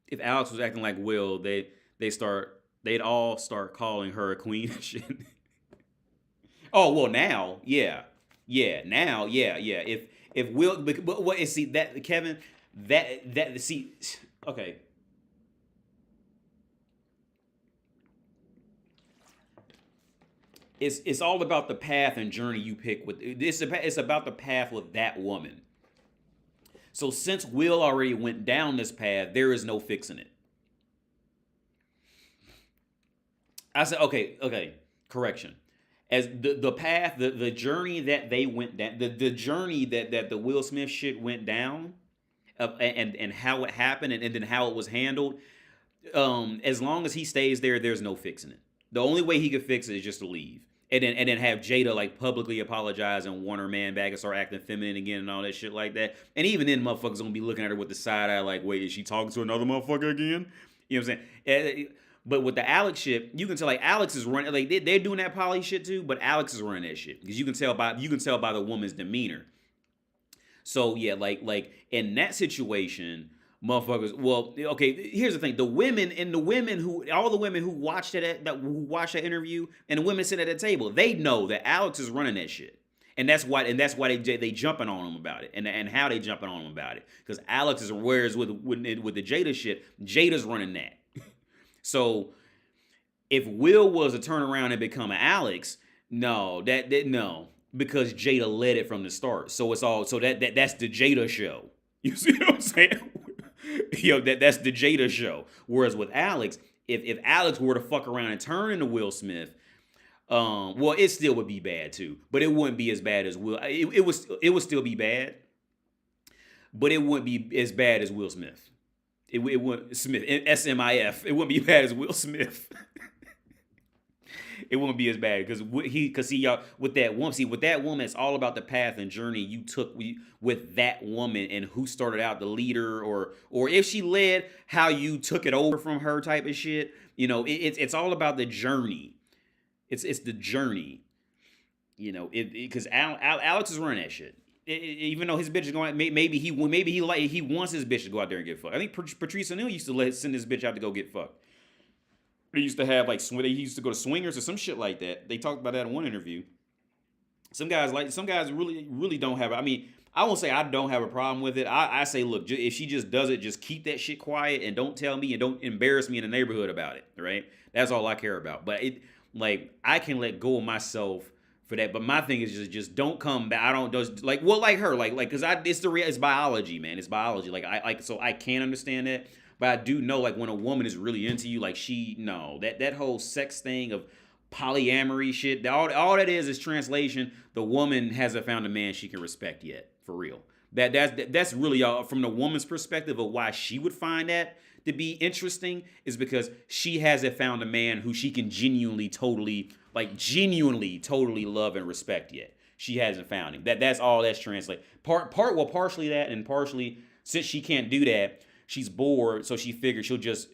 If Alex was acting like Will, they'd all start calling her a queen and shit. Oh, well, now, yeah. Yeah, now, yeah. If Will, but see that, Kevin, See, okay. It's all about the path and journey you pick with. It's about the path with that woman. So since Will already went down this path, there is no fixing it. I said, okay, correction. As the path, the journey that they went down, the journey that the Will Smith shit went down, and how it happened, and then how it was handled. As long as he stays there, there's no fixing it. The only way he could fix it is just to leave. And then have Jada like publicly apologize and want her man back and start acting feminine again and all that shit like that. And even then, motherfuckers gonna be looking at her with the side eye like, wait, is she talking to another motherfucker again? You know what I'm saying? But with the Alex shit, you can tell like Alex is running, like they're doing that poly shit too, but Alex is running that shit because you can tell by the woman's demeanor. So yeah, like in that situation, motherfuckers. Well, okay. Here's the thing: all the women who watched that interview, and the women sitting at the table, they know that Alex is running that shit, and that's why they jumping on him about it, and how they jumping on him about it, because Alex is whereas with the Jada shit, Jada's running that. So if Will was to turn around and become an Alex, no, because Jada led it from the start. So it's all that's the Jada show. You see what I'm saying? Yo, that's the Jada show. Whereas with Alex, if Alex were to fuck around and turn into Will Smith, well, it still would be bad too, but it wouldn't be as bad as Will. It would still be bad, but it wouldn't be as bad as Will Smith. It wouldn't Smith SMIF. It wouldn't be bad as Will Smith. It won't be as bad because with that woman, it's all about the path and journey you took with that woman and who started out the leader or if she led, how you took it over from her type of shit. You know, it's all about the journey. It's the journey. You know, because Alex is running that shit. Even though his bitch is going, maybe he wants his bitch to go out there and get fucked. I think Patrice O'Neal used to send his bitch out to go get fucked. They used to have they used to go to swingers or some shit like that. They talked about that in one interview. Some guys really, really don't have. I mean, I won't say I don't have a problem with it. I say, look, if she just does it, just keep that shit quiet and don't tell me and don't embarrass me in the neighborhood about it. Right? That's all I care about. But I can let go of myself for that. But my thing is just don't come back. I don't just like her because it's biology, man. It's biology. So I can't understand that. But I do know, when a woman is really into you, that whole sex thing of polyamory shit, all that is translation. The woman hasn't found a man she can respect yet, for real. That's really from the woman's perspective of why she would find that to be interesting is because she hasn't found a man who she can genuinely, totally love and respect yet. She hasn't found him. That's all that's translated. Partially that, and partially since she can't do that. She's bored, so she figured she'll just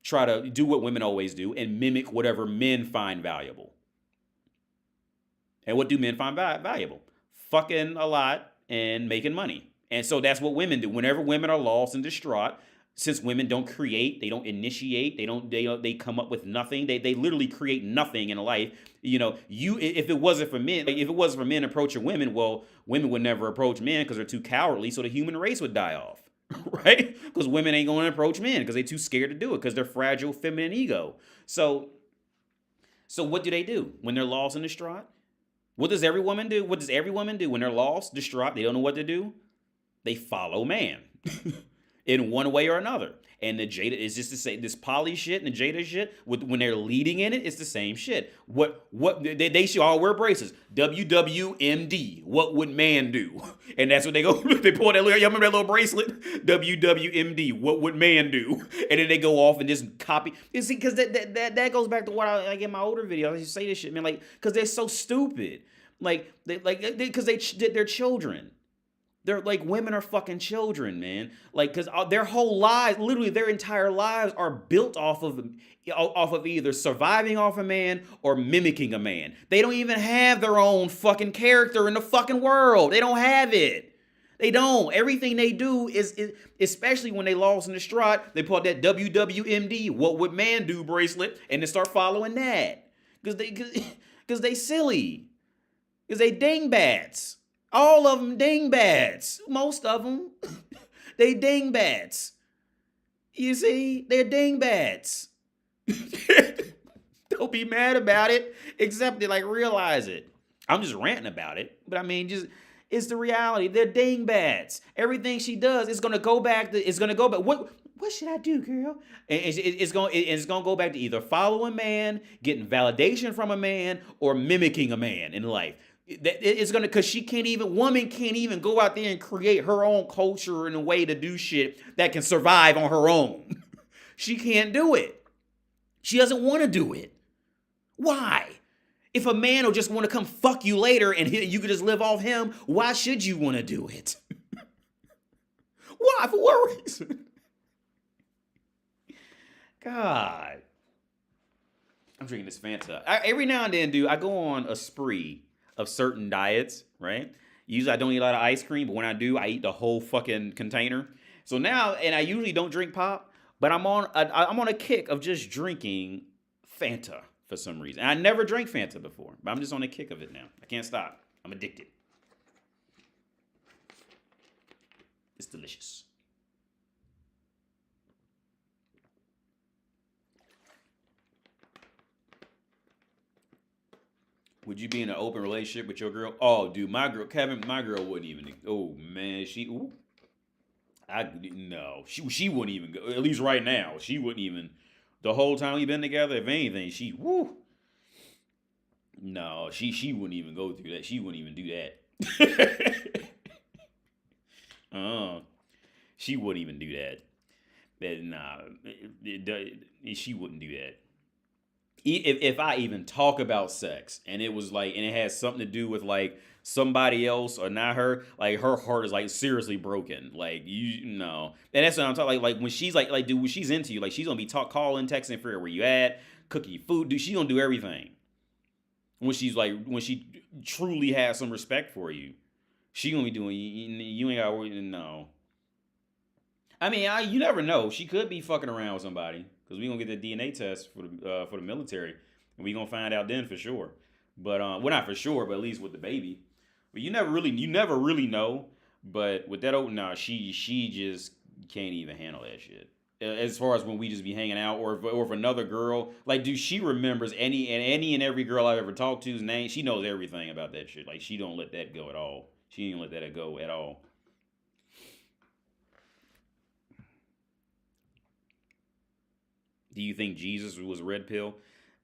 try to do what women always do and mimic whatever men find valuable. And what do men find valuable? Fucking a lot and making money. And so that's what women do. Whenever women are lost and distraught, since women don't create, they don't initiate, they come up with nothing. They literally create nothing in life. You know, if it wasn't for men approaching women, well, women would never approach men because they're too cowardly, so the human race would die off. Right? Because women ain't going to approach men because they're too scared to do it because they're fragile feminine ego. So what do when they're lost and distraught? What does every woman do? What does every woman do when they're lost, distraught? They don't know what to do. They follow man in one way or another. And the Jada is just to say this poly shit and the Jada shit when they're leading in it, it's the same shit. What they should all wear braces. WWMD. What would man do? And that's what they go. They pull that little. Y'all remember that little bracelet? WWMD. What would man do? And then they go off and just copy. You see, because that goes back to what I in my older videos. I used to say this shit, man. Because they're so stupid. Because they're children. They're women are fucking children, man. Because their whole lives, literally their entire lives are built off of either surviving off a man or mimicking a man. They don't even have their own fucking character in the fucking world. They don't have it. They don't. Everything they do is especially when they lost in the distraught, they pull out that WWMD, what would man do bracelet, and then start following that. Because they silly. Because they dingbats. All of them dingbats. Most of them. They dingbats. You see? They're dingbats. Don't be mad about it. Accept it, like realize it. I'm just ranting about it. But I mean, just it's the reality. They're dingbats. Everything she does is gonna go back to what should I do, girl? And it's gonna go back to either following a man, getting validation from a man, or mimicking a man in life. It's gonna, cause woman can't even go out there and create her own culture and a way to do shit that can survive on her own. She can't do it. She doesn't want to do it. Why? If a man will just want to come fuck you later and you could just live off him, why should you want to do it? Why? For what reason? God. I'm drinking this Fanta. Every now and then, dude, I go on a spree of certain diets, right? Usually I don't eat a lot of ice cream, but when I do, I eat the whole fucking container. So now, and I usually don't drink pop, but I'm on a kick of just drinking Fanta for some reason. And I never drank Fanta before, but I'm just on a kick of it now. I can't stop. I'm addicted. It's delicious. Would you be in an open relationship with your girl? Oh, dude, my girl wouldn't even. Oh man, she wouldn't even go. At least right now, she wouldn't even. The whole time we've been together, if anything, no, she wouldn't even go through that. She wouldn't even do that. She wouldn't even do that. But nah, she wouldn't do that. If I even talk about sex and it was like, and it has something to do with like somebody else or not her, like her heart is like seriously broken. Like and that's what I'm talking like when she's like dude, when she's into you, like she's gonna be calling, texting for where you at, cooking you food, dude. She's gonna do everything. When she truly has some respect for you, she gonna be doing. You ain't gotta worry. No. I mean, you never know. She could be fucking around with somebody. Because we're going to get the DNA test for the military. And we're going to find out then for sure. But, well, not for sure, but at least with the baby. But you never really know. But with that, she just can't even handle that shit. As far as when we just be hanging out, or if another girl, like, dude, she remembers any and every girl I've ever talked to's name. She knows everything about that shit. Like, she don't let that go at all. She ain't let that go at all. Do you think Jesus was red pill?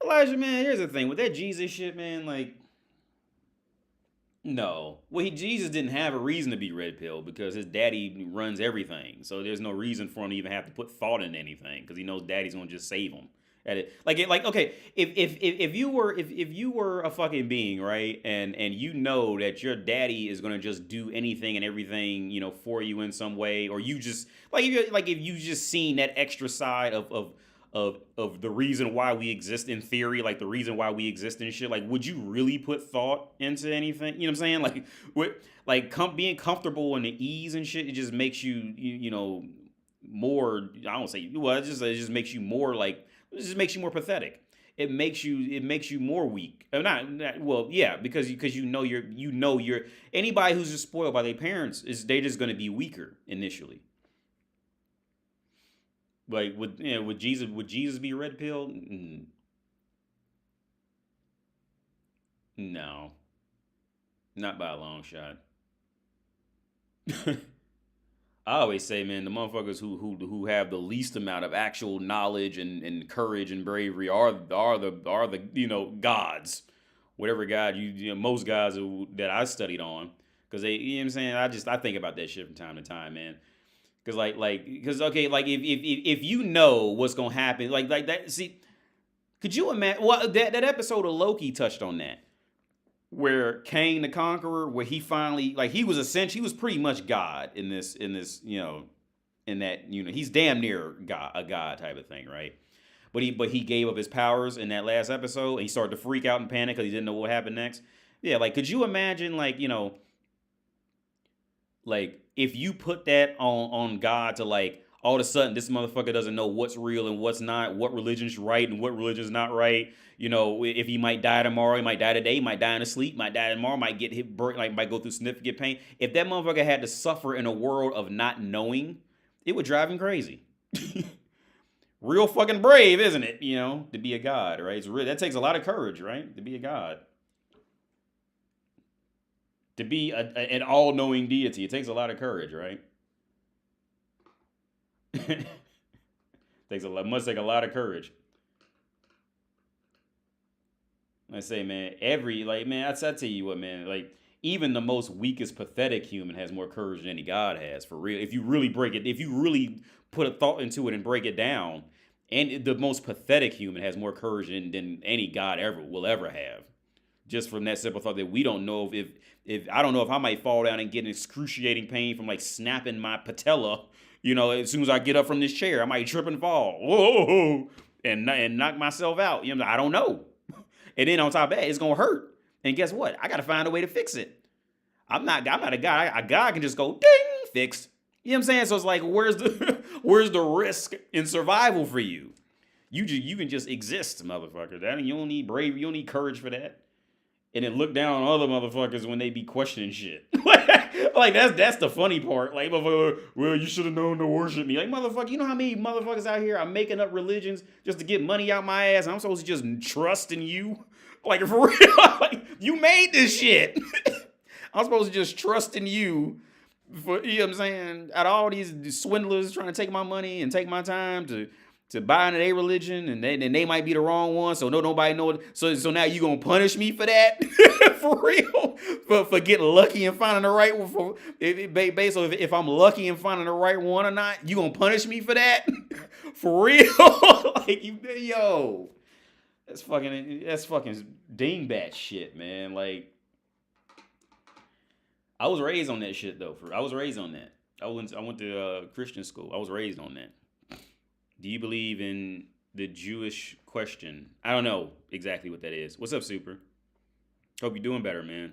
Elijah, man, here's the thing. With that Jesus shit, man, like, no. Well, Jesus didn't have a reason to be red pill because his daddy runs everything. So there's no reason for him to even have to put thought in anything because he knows daddy's going to just save him. Okay, if you were a fucking being, right, and you know that your daddy is gonna just do anything and everything, for you in some way, or you just if you just seen that extra side of the reason why we exist in theory, like the reason why we exist and shit, like would you really put thought into anything? You know what I'm saying? Being comfortable in the ease and shit, it just makes you more. I don't say well. It just makes you more like. It just makes you more pathetic. It makes you more weak. Because you're anybody who's just spoiled by their parents they're just gonna be weaker initially. Like would Jesus be red pill? No, not by a long shot. I always say, man, the motherfuckers who have the least amount of actual knowledge and courage and bravery are the gods, whatever god most gods that I studied on, because they, you know what I'm saying, I think about that shit from time to time, man, because if you know what's gonna happen, like that, see, could you imagine? Well, that episode of Loki touched on that. Where Cain the Conqueror, where he finally, like, he was pretty much God in this, in that, he's damn near a God type of thing, right? But he gave up his powers in that last episode, and he started to freak out and panic because he didn't know what happened next. Yeah, like, could you imagine, like, like, if you put that on God to, like, All of a sudden, this motherfucker doesn't know what's real and what's not, what religion's right and what religion's not right. You know, if he might die tomorrow, he might die today, he might die in his sleep, might die tomorrow, might get hit, like might go through significant pain. If that motherfucker had to suffer in a world of not knowing, it would drive him crazy. Real fucking brave, isn't it? You know, to be a god, right? That takes a lot of courage, right? To be a god. To be an all-knowing deity, it takes a lot of courage, right? Must take a lot of courage. I say, man, I tell you what, man, like, even the most weakest, pathetic human has more courage than any god has, for real. If you really put a thought into it and break it down, and the most pathetic human has more courage than any god will ever have. Just from that simple thought that we don't know if I don't know if I might fall down and get an excruciating pain from like snapping my patella, you know, as soon as I get up from this chair. I might trip and fall. Whoa, and knock myself out. You know, I don't know. And then on top of that, it's gonna hurt. And guess what? I gotta find a way to fix it. I'm not a guy. A guy can just go ding, fixed. You know what I'm saying? So it's like, where's the risk in survival for you? You can just exist, motherfucker. You don't need bravery. You don't need courage for that. And then look down on other motherfuckers when they be questioning shit. Like that's the funny part. Like, motherfucker, well, you should have known to worship me. Like, motherfucker, you know how many motherfuckers out here are making up religions just to get money out my ass, and I'm supposed to just trust in you? Like, for real? Like, you made this shit. I'm supposed to just trust in you for, you know what I'm saying? Out of all these swindlers trying to take my money and take my time to buy into their religion, and they might be the wrong one, so nobody know it. So now you gonna punish me for that? For real? For getting lucky and finding the right one? Based on if I'm lucky and finding the right one or not, you gonna punish me for that? For real? Like, yo, that's fucking dingbat shit, man. Like, I was raised on that shit though. I was raised on that. I went to Christian school. I was raised on that. Do you believe in the Jewish question? I don't know exactly what that is. What's up, Super? Hope you're doing better, man.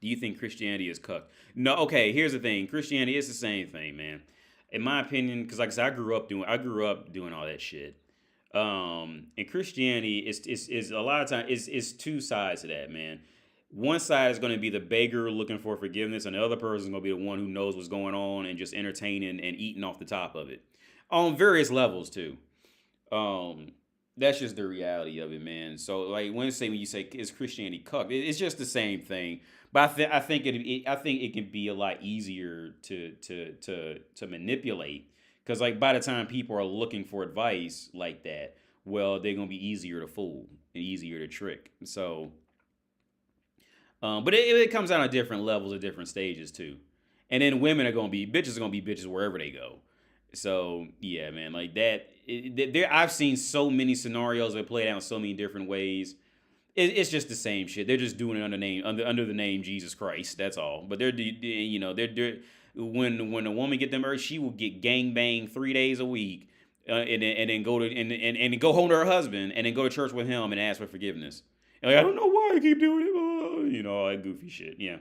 Do you think Christianity is cucked? No. Okay, here's the thing. Christianity is the same thing, man. In my opinion, because like I said, I grew up doing all that shit. And Christianity is a lot of times is two sides to that, man. One side is going to be the beggar looking for forgiveness, and the other person is going to be the one who knows what's going on and just entertaining and eating off the top of it. On various levels too. That's just the reality of it, man. So like when you say is Christianity cucked, it's just the same thing. But I think it can be a lot easier to manipulate, because like by the time people are looking for advice like that, well, they're gonna be easier to fool and easier to trick. So, but it comes out on different levels at different stages too. And then women are gonna be bitches wherever they go. So yeah, man, like that. I've seen so many scenarios that play out in so many different ways. It's just the same shit. They're just doing it under the name Jesus Christ. That's all. But they're when a woman get them urge, she will get gangbanged 3 days a week, and then go go home to her husband, and then go to church with him and ask for forgiveness. And like, I don't know why I keep doing it. You know, all that goofy shit. Yeah,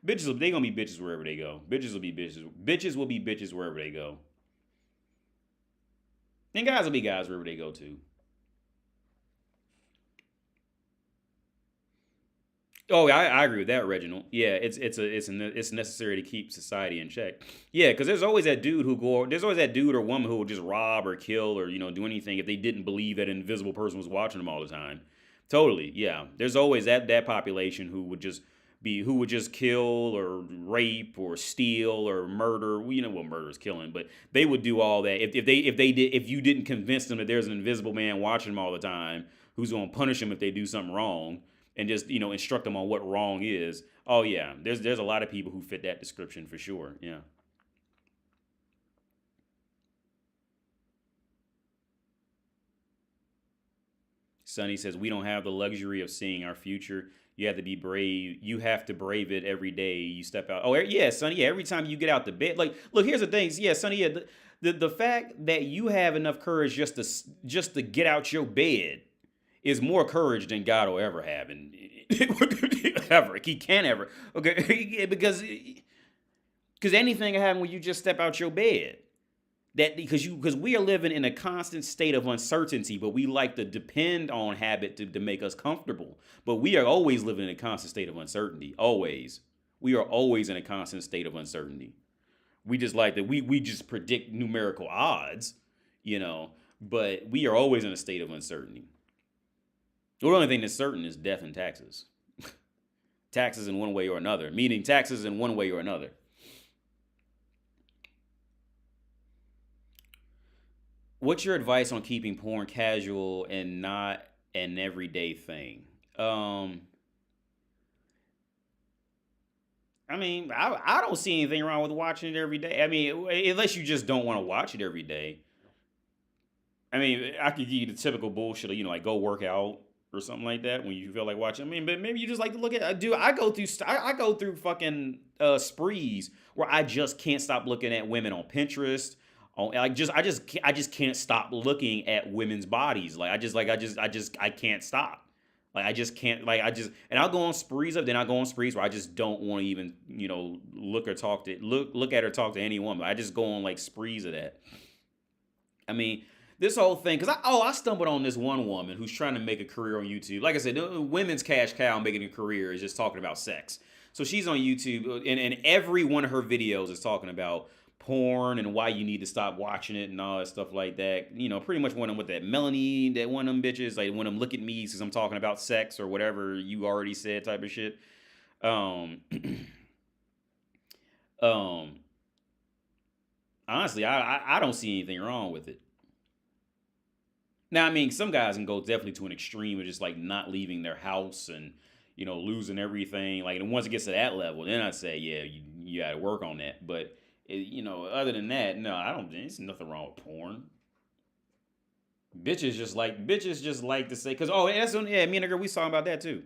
bitches. They gonna be bitches wherever they go. Bitches will be bitches. Bitches will be bitches wherever they go. And guys will be guys wherever they go to. Oh, I agree with that, Reginald. Yeah, it's necessary to keep society in check. Yeah, because there's always that dude or woman who will just rob or kill or do anything if they didn't believe that an invisible person was watching them all the time. Totally, yeah. There's always that population who would just kill or rape or steal or murder. We know what murder is killing, but they would do all that if you didn't convince them that there's an invisible man watching them all the time who's going to punish them if they do something wrong, and just instruct them on what wrong is. Oh yeah, there's a lot of people who fit that description for sure. Yeah. Sonny says, we don't have the luxury of seeing our future. You have to be brave. You have to brave it every day you step out. Oh, yeah, Sonny. Yeah, every time you get out the bed. Like, look, here's the thing. Yeah, Sonny, yeah, the fact that you have enough courage just to get out your bed is more courage than God will ever have. And ever. He can't ever. Okay, because anything can happen when you just step out your bed. That because we are living in a constant state of uncertainty, but we like to depend on habit to make us comfortable. But we are always living in a constant state of uncertainty. Always. We are always in a constant state of uncertainty. We just like that we just predict numerical odds, but we are always in a state of uncertainty. The only thing that's certain is death and taxes. Taxes in one way or another, meaning taxes in one way or another. What's your advice on keeping porn casual and not an everyday thing? I mean, I don't see anything wrong with watching it every day. I mean, unless you just don't want to watch it every day. I mean, I could give you the typical bullshit of, like go work out or something like that when you feel like watching. I mean, but maybe you just like to look at. Dude, I go through fucking sprees where I just can't stop looking at women on Pinterest. I just can't stop looking at women's bodies. I can't stop. And I'll go on sprees where I just don't want to even, look at or talk to any woman. I just go on like sprees of that. I mean, this whole thing, because I stumbled on this one woman who's trying to make a career on YouTube. Like I said, the women's cash cow making a career is just talking about sex. So she's on YouTube, and every one of her videos is talking about porn and why you need to stop watching it and all that stuff like that. Pretty much one of them with that Melanie, that one of them bitches, like one of them look at me because I'm talking about sex or whatever you already said type of shit. Honestly, I don't see anything wrong with it. Now, I mean, some guys can go definitely to an extreme of just like not leaving their house and, losing everything. Like, and once it gets to that level, then I'd say, yeah, you got to work on that. But other than that, no, I don't. There's nothing wrong with porn. Bitches just like to say, because that's when, me and the girl, we talking about that too.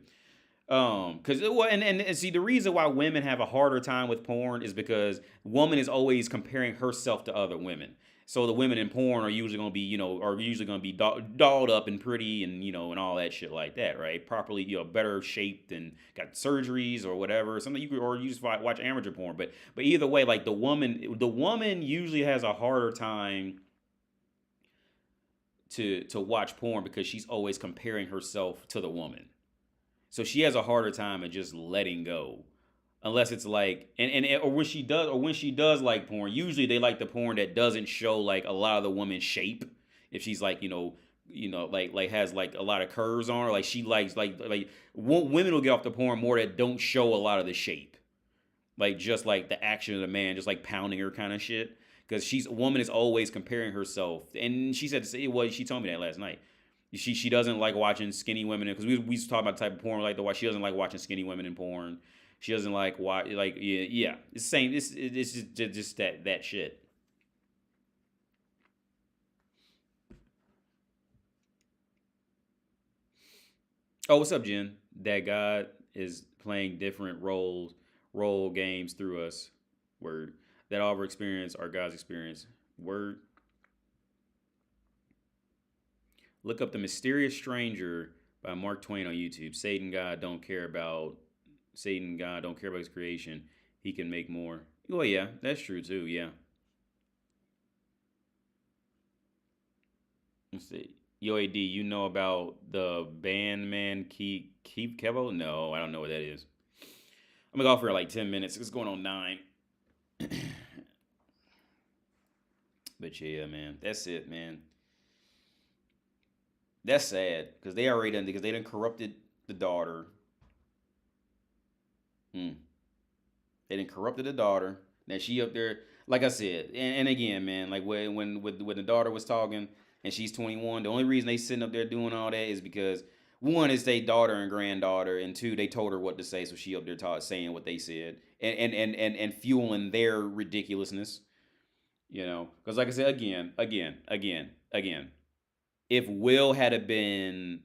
Because and see, the reason why women have a harder time with porn is because woman is always comparing herself to other women. So the women in porn are usually going to be dolled up and pretty and, and all that shit like that, right? Properly, better shaped and got surgeries or whatever. Something you just watch amateur porn. But either way, like the woman usually has a harder time to watch porn because she's always comparing herself to the woman. So she has a harder time at just letting go. Unless it's like, or when she does like porn, usually they like the porn that doesn't show like a lot of the woman's shape. If she's like, like has like a lot of curves on her, like she likes like women will get off the porn more that don't show a lot of the shape, like just like the action of the man, just like pounding her kind of shit. Because woman is always comparing herself, and she said she told me that last night. She doesn't like watching skinny women because we used to talk about the type of porn we like to watch. She doesn't like watching skinny women in porn. She doesn't like watch yeah. It's the same. It's just that shit. Oh, what's up, Jen? That God is playing different role games through us. Word. That all of our experience, our God's experience. Word. Look up The Mysterious Stranger by Mark Twain on YouTube. Satan God don't care about his creation. He can make more. Oh yeah, that's true too. Yeah. Let's see. Yo, AD, you know about the Bandman Keep Kevo? No, I don't know what that is. I'm gonna go for like 10 minutes. It's going on 9. But yeah, man, that's it, man. That's sad because they done corrupted the daughter. They done corrupted the daughter. Now she up there, like I said, and again, man, like when the daughter was talking and she's 21, the only reason they sitting up there doing all that is because one is they daughter and granddaughter, and two, they told her what to say, so she up there saying what they said and fueling their ridiculousness. Because like I said, again. If Will had been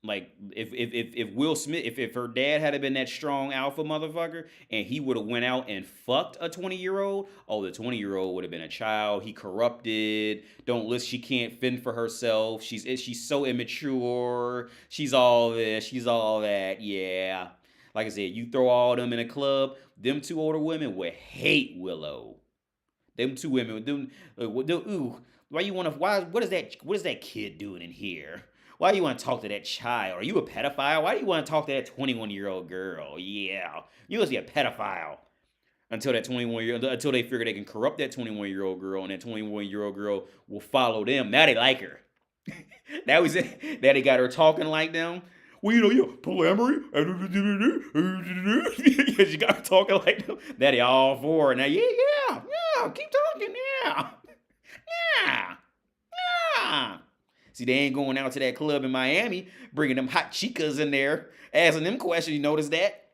like, if Will Smith, if her dad had been that strong alpha motherfucker, and he would have went out and fucked a 20-year-old, the 20-year-old would have been a child. He corrupted. Don't listen. She can't fend for herself. She's so immature. She's all this. She's all that. Yeah. Like I said, you throw all of them in a club, them two older women would hate Willow. Them two women, ooh, why you want to? What is that? What is that kid doing in here? Why do you want to talk to that child? Are you a pedophile? Why do you want to talk to that 21-year-old girl? Yeah, you must be a pedophile. Until until they figure they can corrupt that 21-year-old girl, and that 21-year-old girl will follow them. Now they like her. That was it. That they got her talking like them. Well, polyamory. Because you got her talking like them. That they all for her. Now, yeah. Keep talking, yeah. See, they ain't going out to that club in Miami, bringing them hot chicas in there, asking them questions. You notice that?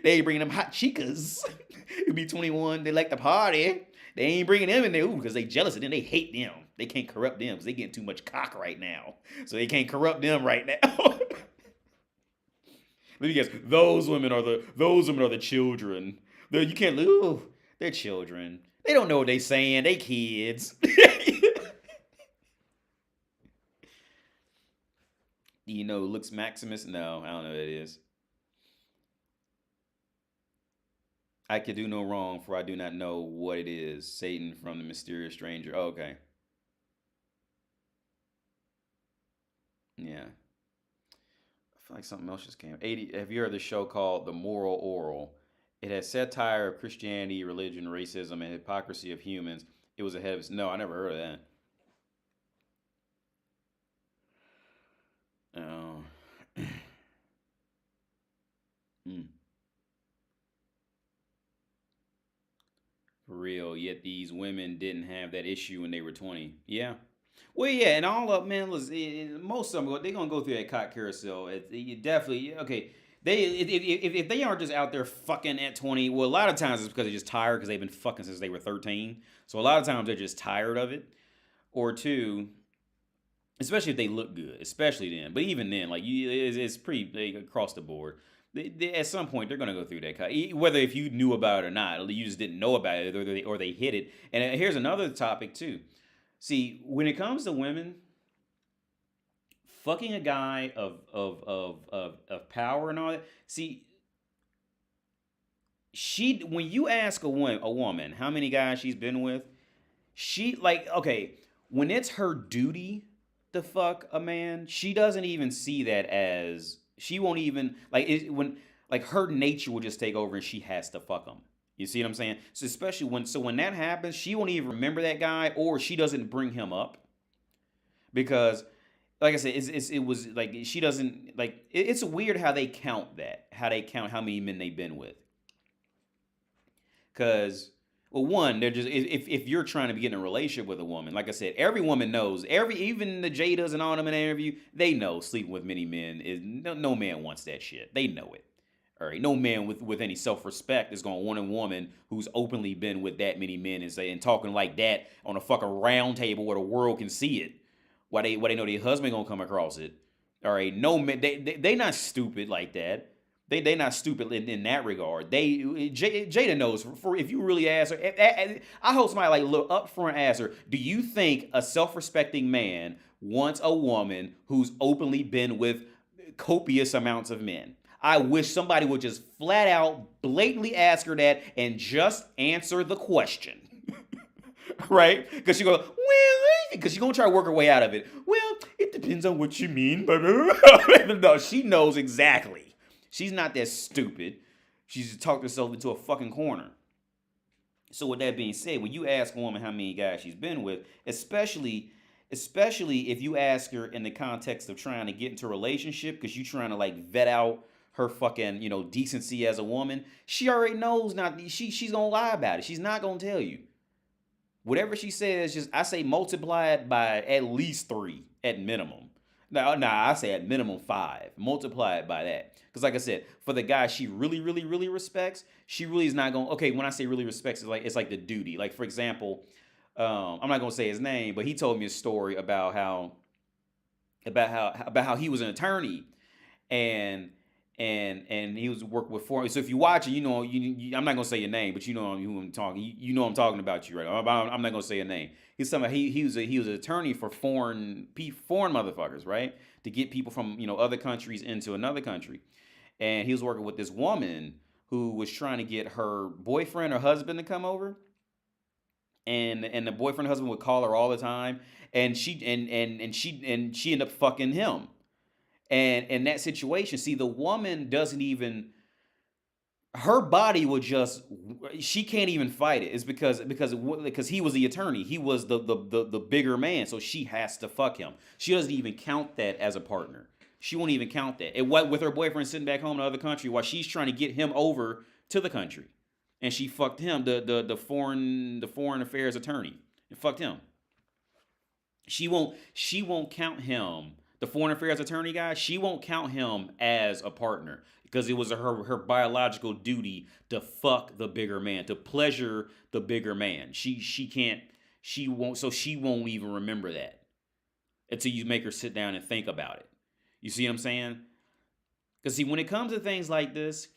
They ain't bringing them hot chicas. It be 21. They like to party. They ain't bringing them in there because they jealous of them. They hate them. They can't corrupt them because they getting too much cock right now. So they can't corrupt them right now. Let me guess. Those women are the children. You can't lose. They're children. They don't know what they saying. They kids. Lux Maximus? No, I don't know what it is. I could do no wrong, for I do not know what it is. Satan from the mysterious stranger. Oh, okay. Yeah. I feel like something else just came. Have you heard the show called The Moral Oral? It has satire of Christianity, religion, racism, and hypocrisy of humans. It was ahead of its... No, I never heard of that. Oh. For real, yet these women didn't have that issue when they were 20. Yeah. Well, yeah, and all of men, most of them, they're going to go through that cock carousel. Definitely, okay. If they aren't just out there fucking at 20, well, a lot of times it's because they're just tired because they've been fucking since they were 13. So a lot of times they're just tired of it. Or two, especially if they look good, especially then. But even then, it's pretty across the board. At some point, they're going to go through that. Whether if you knew about it or not, you just didn't know about it, or they hid it. And here's another topic, too. See, when it comes to women, fucking a guy of power and all that, see, when you ask a woman how many guys she's been with, when it's her duty to fuck a man, she doesn't even see that as... She won't even her nature will just take over and she has to fuck him. You see what I'm saying? So especially when that happens, she won't even remember that guy, or she doesn't bring him up because, like I said, it was like she doesn't like. It's weird how they count that, how many men they've been with. Because, well, one, they're just if you're trying to be in a relationship with a woman, like I said, every woman knows. Even the Jadas and all them in the interview, they know sleeping with many men is no man wants that shit. They know it. All right, no man with any self-respect is gonna want a woman who's openly been with that many men and talking like that on a fucking round table where the world can see it. Why they know their husband gonna come across it. All right, no man, they not stupid like that. They not stupid in that regard. Jada knows. For if you really ask her, I hope somebody look up front, ask her, do you think a self-respecting man wants a woman who's openly been with copious amounts of men? I wish somebody would just flat out, blatantly ask her that and just answer the question. Right? Because she goes, well, because she's going to try to work her way out of it. Well, it depends on what you mean. No, she knows exactly. She's not that stupid. She's just talked herself into a fucking corner. So with that being said, when you ask a woman how many guys she's been with, especially if you ask her in the context of trying to get into a relationship because you're trying to vet out her fucking, decency as a woman, she already knows she's gonna lie about it. She's not gonna tell you. Whatever she says, I say multiply it by at least 3 at minimum. Now, I say at minimum 5. Multiply it by that. Because like I said, for the guy she really, really, really respects, she really is not going... Okay, when I say really respects, it's like the duty. Like, for example, I'm not going to say his name, but he told me a story about how he was an attorney and he was working with foreign. So if you watch it, I'm not gonna say your name, but you know who I'm talking. You know I'm talking about you, right? I'm not gonna say your name. He's somebody. He was an attorney for foreign motherfuckers, right? To get people from other countries into another country, and he was working with this woman who was trying to get her boyfriend or husband to come over, and the boyfriend and husband would call her all the time, and she ended up fucking him. And in that situation, see, the woman doesn't even, her body would just, she can't even fight it. It's because he was the attorney. He was the bigger man, so she has to fuck him. She doesn't even count that as a partner. She won't even count that. And what with her boyfriend sitting back home in the other country while she's trying to get him over to the country. And she fucked him, the foreign affairs attorney. And fucked him. She won't count him, the foreign affairs attorney guy, she won't count him as a partner because it was her biological duty to fuck the bigger man, to pleasure the bigger man. She won't even remember that until you make her sit down and think about it. You see what I'm saying? Because see, when it comes to things like this,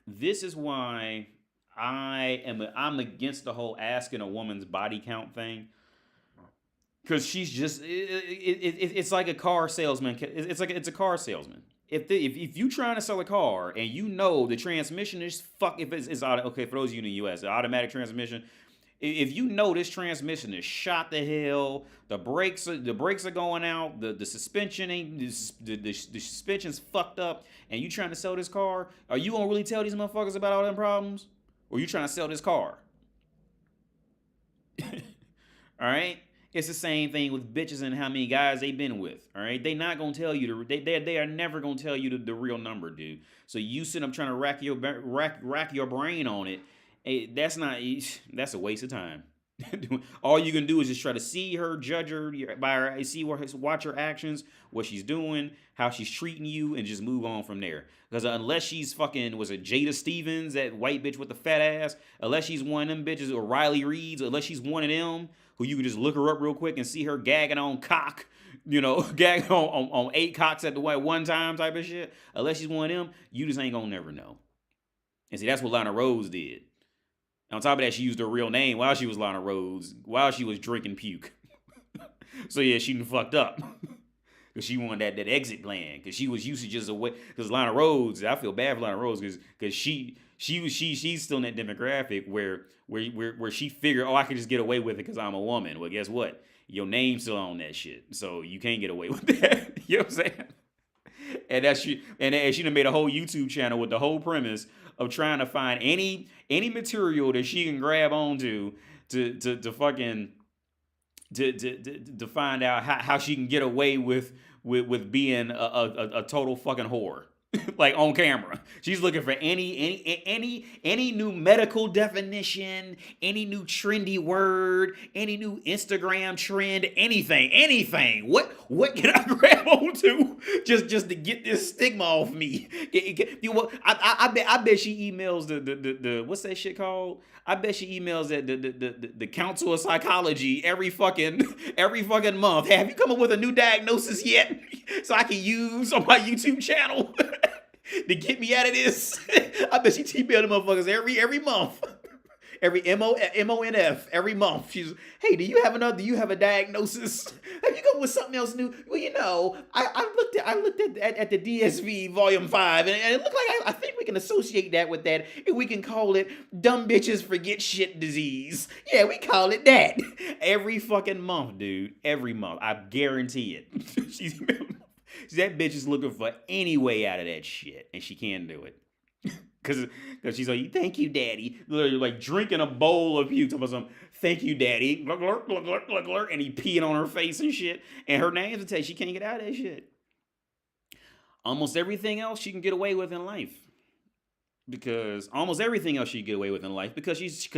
this is why I'm against the whole asking a woman's body count thing. Because she's just it's like a car salesman. It's a car salesman. If you trying to sell a car and you know the transmission is if it's okay, for those of you in the U.S., the automatic transmission. If you know this transmission is shot to hell, the brakes are going out, the suspension ain't the suspension's fucked up, and you trying to sell this car, are you gonna really tell these motherfuckers about all them problems? Or you trying to sell this car? All right? It's the same thing with bitches and how many guys they been with. All right? They not gonna tell you they are never gonna tell you the real number, dude. So you sit up trying to rack your brain on it. That's a waste of time. All you can do is just try to see her, judge her by her, watch her actions, what she's doing, how she's treating you, and just move on from there. Because unless she's fucking, was it Jada Stevens, that white bitch with the fat ass, unless she's one of them bitches, or Riley Reed's, unless she's one of them, who you can just look her up real quick and see her gagging on cock, gagging on 8 cocks at the one time type of shit, unless she's one of them, you just ain't gonna never know. And see, that's what Lana Rhoades did. On top of that, she used her real name while she was Lana Rhoades, while she was drinking puke. So yeah, she done fucked up. Because she wanted that exit plan. Because she was used to just away. Because Lana Rhoades, I feel bad for Lana Rhoades because she's still in that demographic where she figured, I can just get away with it because I'm a woman. Well, guess what? Your name's still on that shit. So you can't get away with that. You know what I'm saying? And she done made a whole YouTube channel with the whole premise of trying to find any material that she can grab onto to find out how she can get away with being a total fucking whore. Like on camera. She's looking for any new medical definition, any new trendy word, any new Instagram trend, anything. What can I grab onto just to get this stigma off me? I bet she emails the what's that shit called? I bet she emails the Council of Psychology every fucking month. Hey, have you come up with a new diagnosis yet? So I can use on my YouTube channel to get me out of this. I bet she emails the motherfuckers every month. Every MONF every month. She's, hey, do you have a diagnosis? Have you come with something else new? Well, I looked at the DSV volume 5, and it looked like I think we can associate that with that, and we can call it dumb bitches forget shit disease. Yeah, we call it that. Every fucking month, dude. Every month. I guarantee it. That bitch is looking for any way out of that shit, and she can't do it. Because she's like, thank you, daddy. Literally, like drinking a bowl of puke. Some, thank you, daddy. And he peeing on her face and shit. And her name's to tell you she can't get out of that shit. Almost everything else she can get away with in life. Because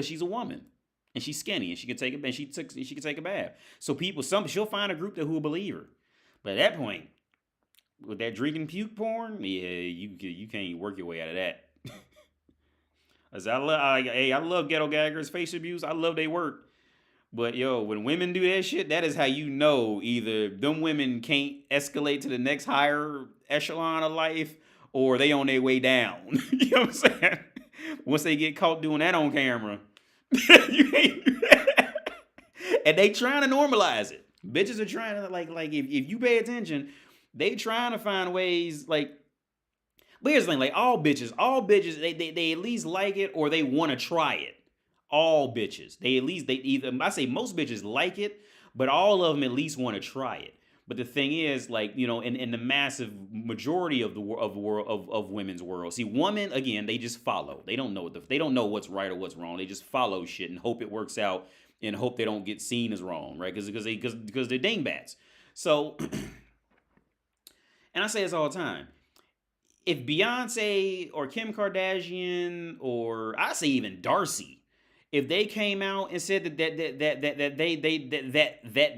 she's a woman. And she's skinny. And she can take a bath. So she'll find a group who will believe her. But at that point, with that drinking puke porn, yeah, you can't work your way out of that. I love ghetto gaggers, face abuse. I love they work. But yo, when women do that shit, that is how you know either them women can't escalate to the next higher echelon of life, or they on their way down. You know what I'm saying? Once they get caught doing that on camera, you ain't. And they trying to normalize it. Bitches are trying to like if you pay attention, they trying to find ways like But here's the thing, like all bitches, they at least like it or they want to try it. All bitches, they either, I say most bitches like it, but all of them at least want to try it. But the thing is, like, you know, in the massive majority of the world of women's world, see, women again, they just follow. They don't know they don't know what's right or what's wrong. They just follow shit and hope it works out and hope they don't get seen as wrong, right? Because they're dingbats. So, and I say this all the time. If Beyonce or Kim Kardashian or I say even Darcy, if they came out and said that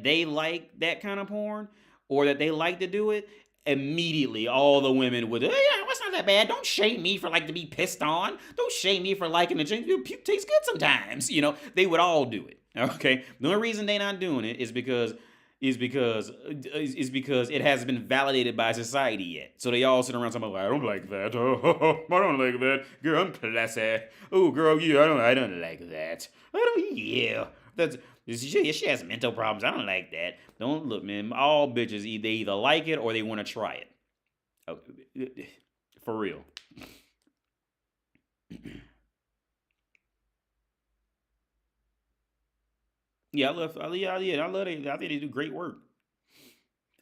they like that kind of porn or that they like to do it, immediately all the women would, yeah, what's not that bad? Don't shame me for like to be pissed on. Don't shame me for liking the drink. Puke tastes good sometimes. You know, they would all do it. Okay, the only reason they're not doing it is because it hasn't been validated by society yet. So they all sit around talking about, I don't like that. Oh, I don't like that. Girl, I'm classy. Oh, girl, yeah, I don't like that. Yeah. She has mental problems. I don't like that. Don't look, man. All bitches, they either like it or they want to try it. For real. Yeah, I love it. I think they do great work.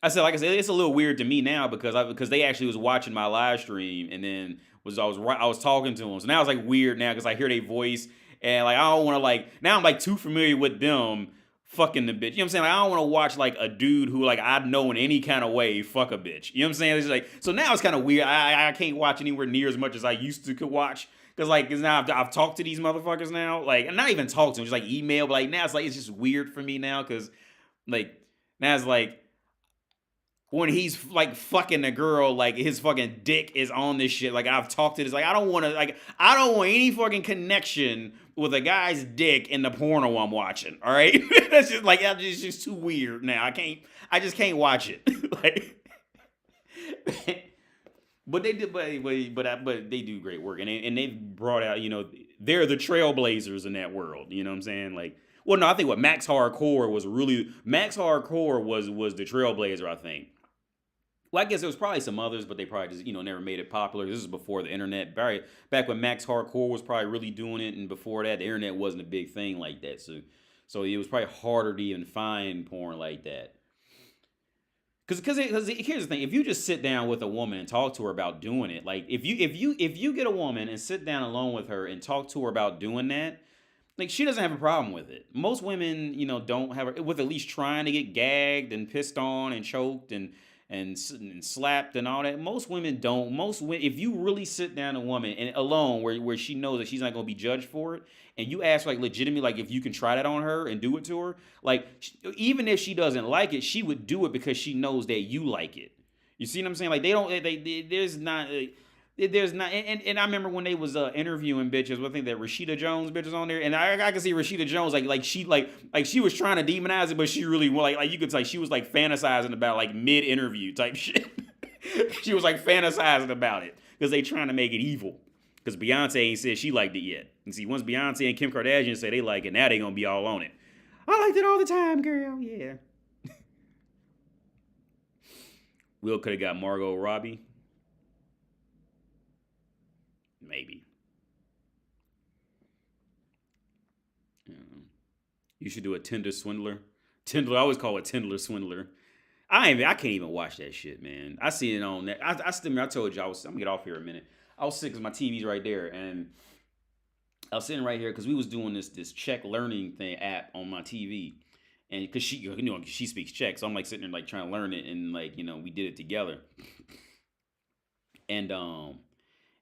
Like I said, it's a little weird to me now because they actually was watching my live stream and then I was talking to them. So now it's like weird now because I hear their voice and like I don't want to like now I'm like too familiar with them fucking the bitch. You know what I'm saying? Like, I don't want to watch like a dude who like I know in any kind of way fuck a bitch. You know what I'm saying? It's like so now it's kind of weird. I can't watch anywhere near as much as I used to could watch. Cause now I've talked to these motherfuckers now, like, and not even talk to them, just like email, but like now it's just weird for me now, cause like now it's like when he's like fucking a girl, like his fucking dick is on this shit. Like I've talked to this, like I don't want any fucking connection with a guy's dick in the porno I'm watching. All right, that's just like it's just too weird now. I just can't watch it. Like. But they did, but they do great work, and they've brought out, you know, they're the trailblazers in that world. You know what I'm saying? Like, well, no, I think Max Hardcore was the trailblazer. I think. Well, I guess there was probably some others, but they probably just, you know, never made it popular. This is before the internet. Back when Max Hardcore was probably really doing it, and before that, the internet wasn't a big thing like that. So it was probably harder to even find porn like that. Because here's the thing, if you just sit down with a woman and talk to her about doing it, like if you get a woman and sit down alone with her and talk to her about doing that, like she doesn't have a problem with it. Most women, you know, don't have with at least trying to get gagged and pissed on and choked and slapped and all that. Most women don't. If you really sit down a woman and alone where she knows that she's not going to be judged for it, and you ask like legitimately like if you can try that on her and do it to her, like even if she doesn't like it, she would do it because she knows that you like it. You see what I'm saying? Like there's not. And I remember when they was interviewing bitches. I think that Rashida Jones bitch was on there, and I can see Rashida Jones like she was trying to demonize it, but she really like you could say she was like fantasizing about like mid interview type shit. She was like fantasizing about it because they trying to make it evil. Because Beyonce ain't said she liked it yet. And see, once Beyonce and Kim Kardashian say they like it, now they gonna be all on it. I liked it all the time, girl. Yeah. Will could have got Margot Robbie. Maybe. You should do a Tinder swindler. I always call it Tinder swindler. I can't even watch that shit, man. I see it on that. I told you I'm gonna get off here a minute. I was sick because my TV's right there, and I was sitting right here because we was doing this Czech learning app on my TV, and because she speaks Czech, so I'm like sitting there like trying to learn it, and like we did it together, and I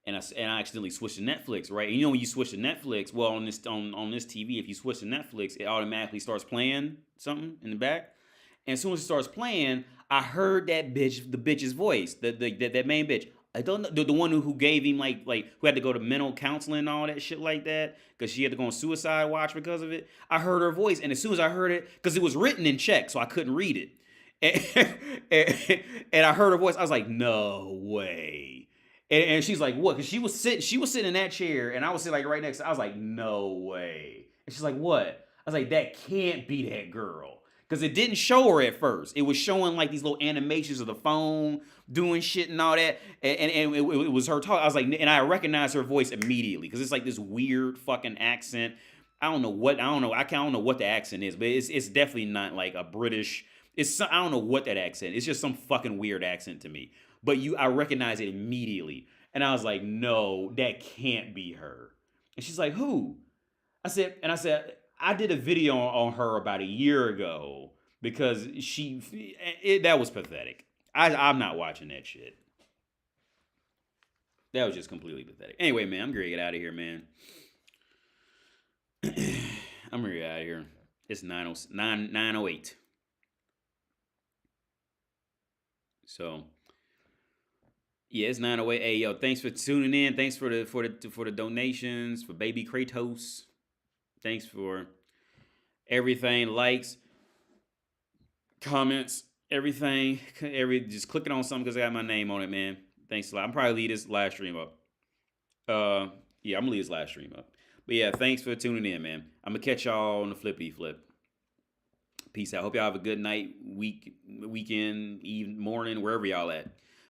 accidentally switched to Netflix, right? And when you switch to Netflix, well, on this TV, if you switch to Netflix, it automatically starts playing something in the back. And as soon as it starts playing, I heard the bitch's voice, that main bitch. I don't know the one who gave him like who had to go to mental counseling and all that shit like that because she had to go on suicide watch because of it. I heard her voice, and as soon as I heard it, because it was written in Czech, so I couldn't read it, and I heard her voice, I was like, no way. And she's like, what? Because she was sitting in that chair, and I was sitting like right next to her. I was like, no way. And she's like, what? I was like, that can't be that girl. Because it didn't show her at first. It was showing like these little animations of the phone doing shit and all that. And it was her talk. I was like, and I recognized her voice immediately because it's like this weird fucking accent. I don't know what the accent is, but it's definitely not like a British. I don't know what that accent. It's just some fucking weird accent to me. But I recognize it immediately. And I was like, no, that can't be her. And she's like, who? I said, I did a video on her about a year ago because that was pathetic. I'm not watching that shit. That was just completely pathetic. Anyway, man, I'm gonna get out of here, man. I'm gonna get out of here. It's 9:08. So, yeah, it's 9:08. Hey, yo, thanks for tuning in. Thanks for the donations for Baby Kratos. Thanks for everything, likes, comments, everything. Just clicking on something because I got my name on it, man. Thanks a lot. I'm probably leave this live stream up. Yeah, I'm gonna leave this live stream up. But yeah, thanks for tuning in, man. I'm gonna catch y'all on the flippity flip. Peace out. Hope y'all have a good night, weekend, even morning, wherever y'all at.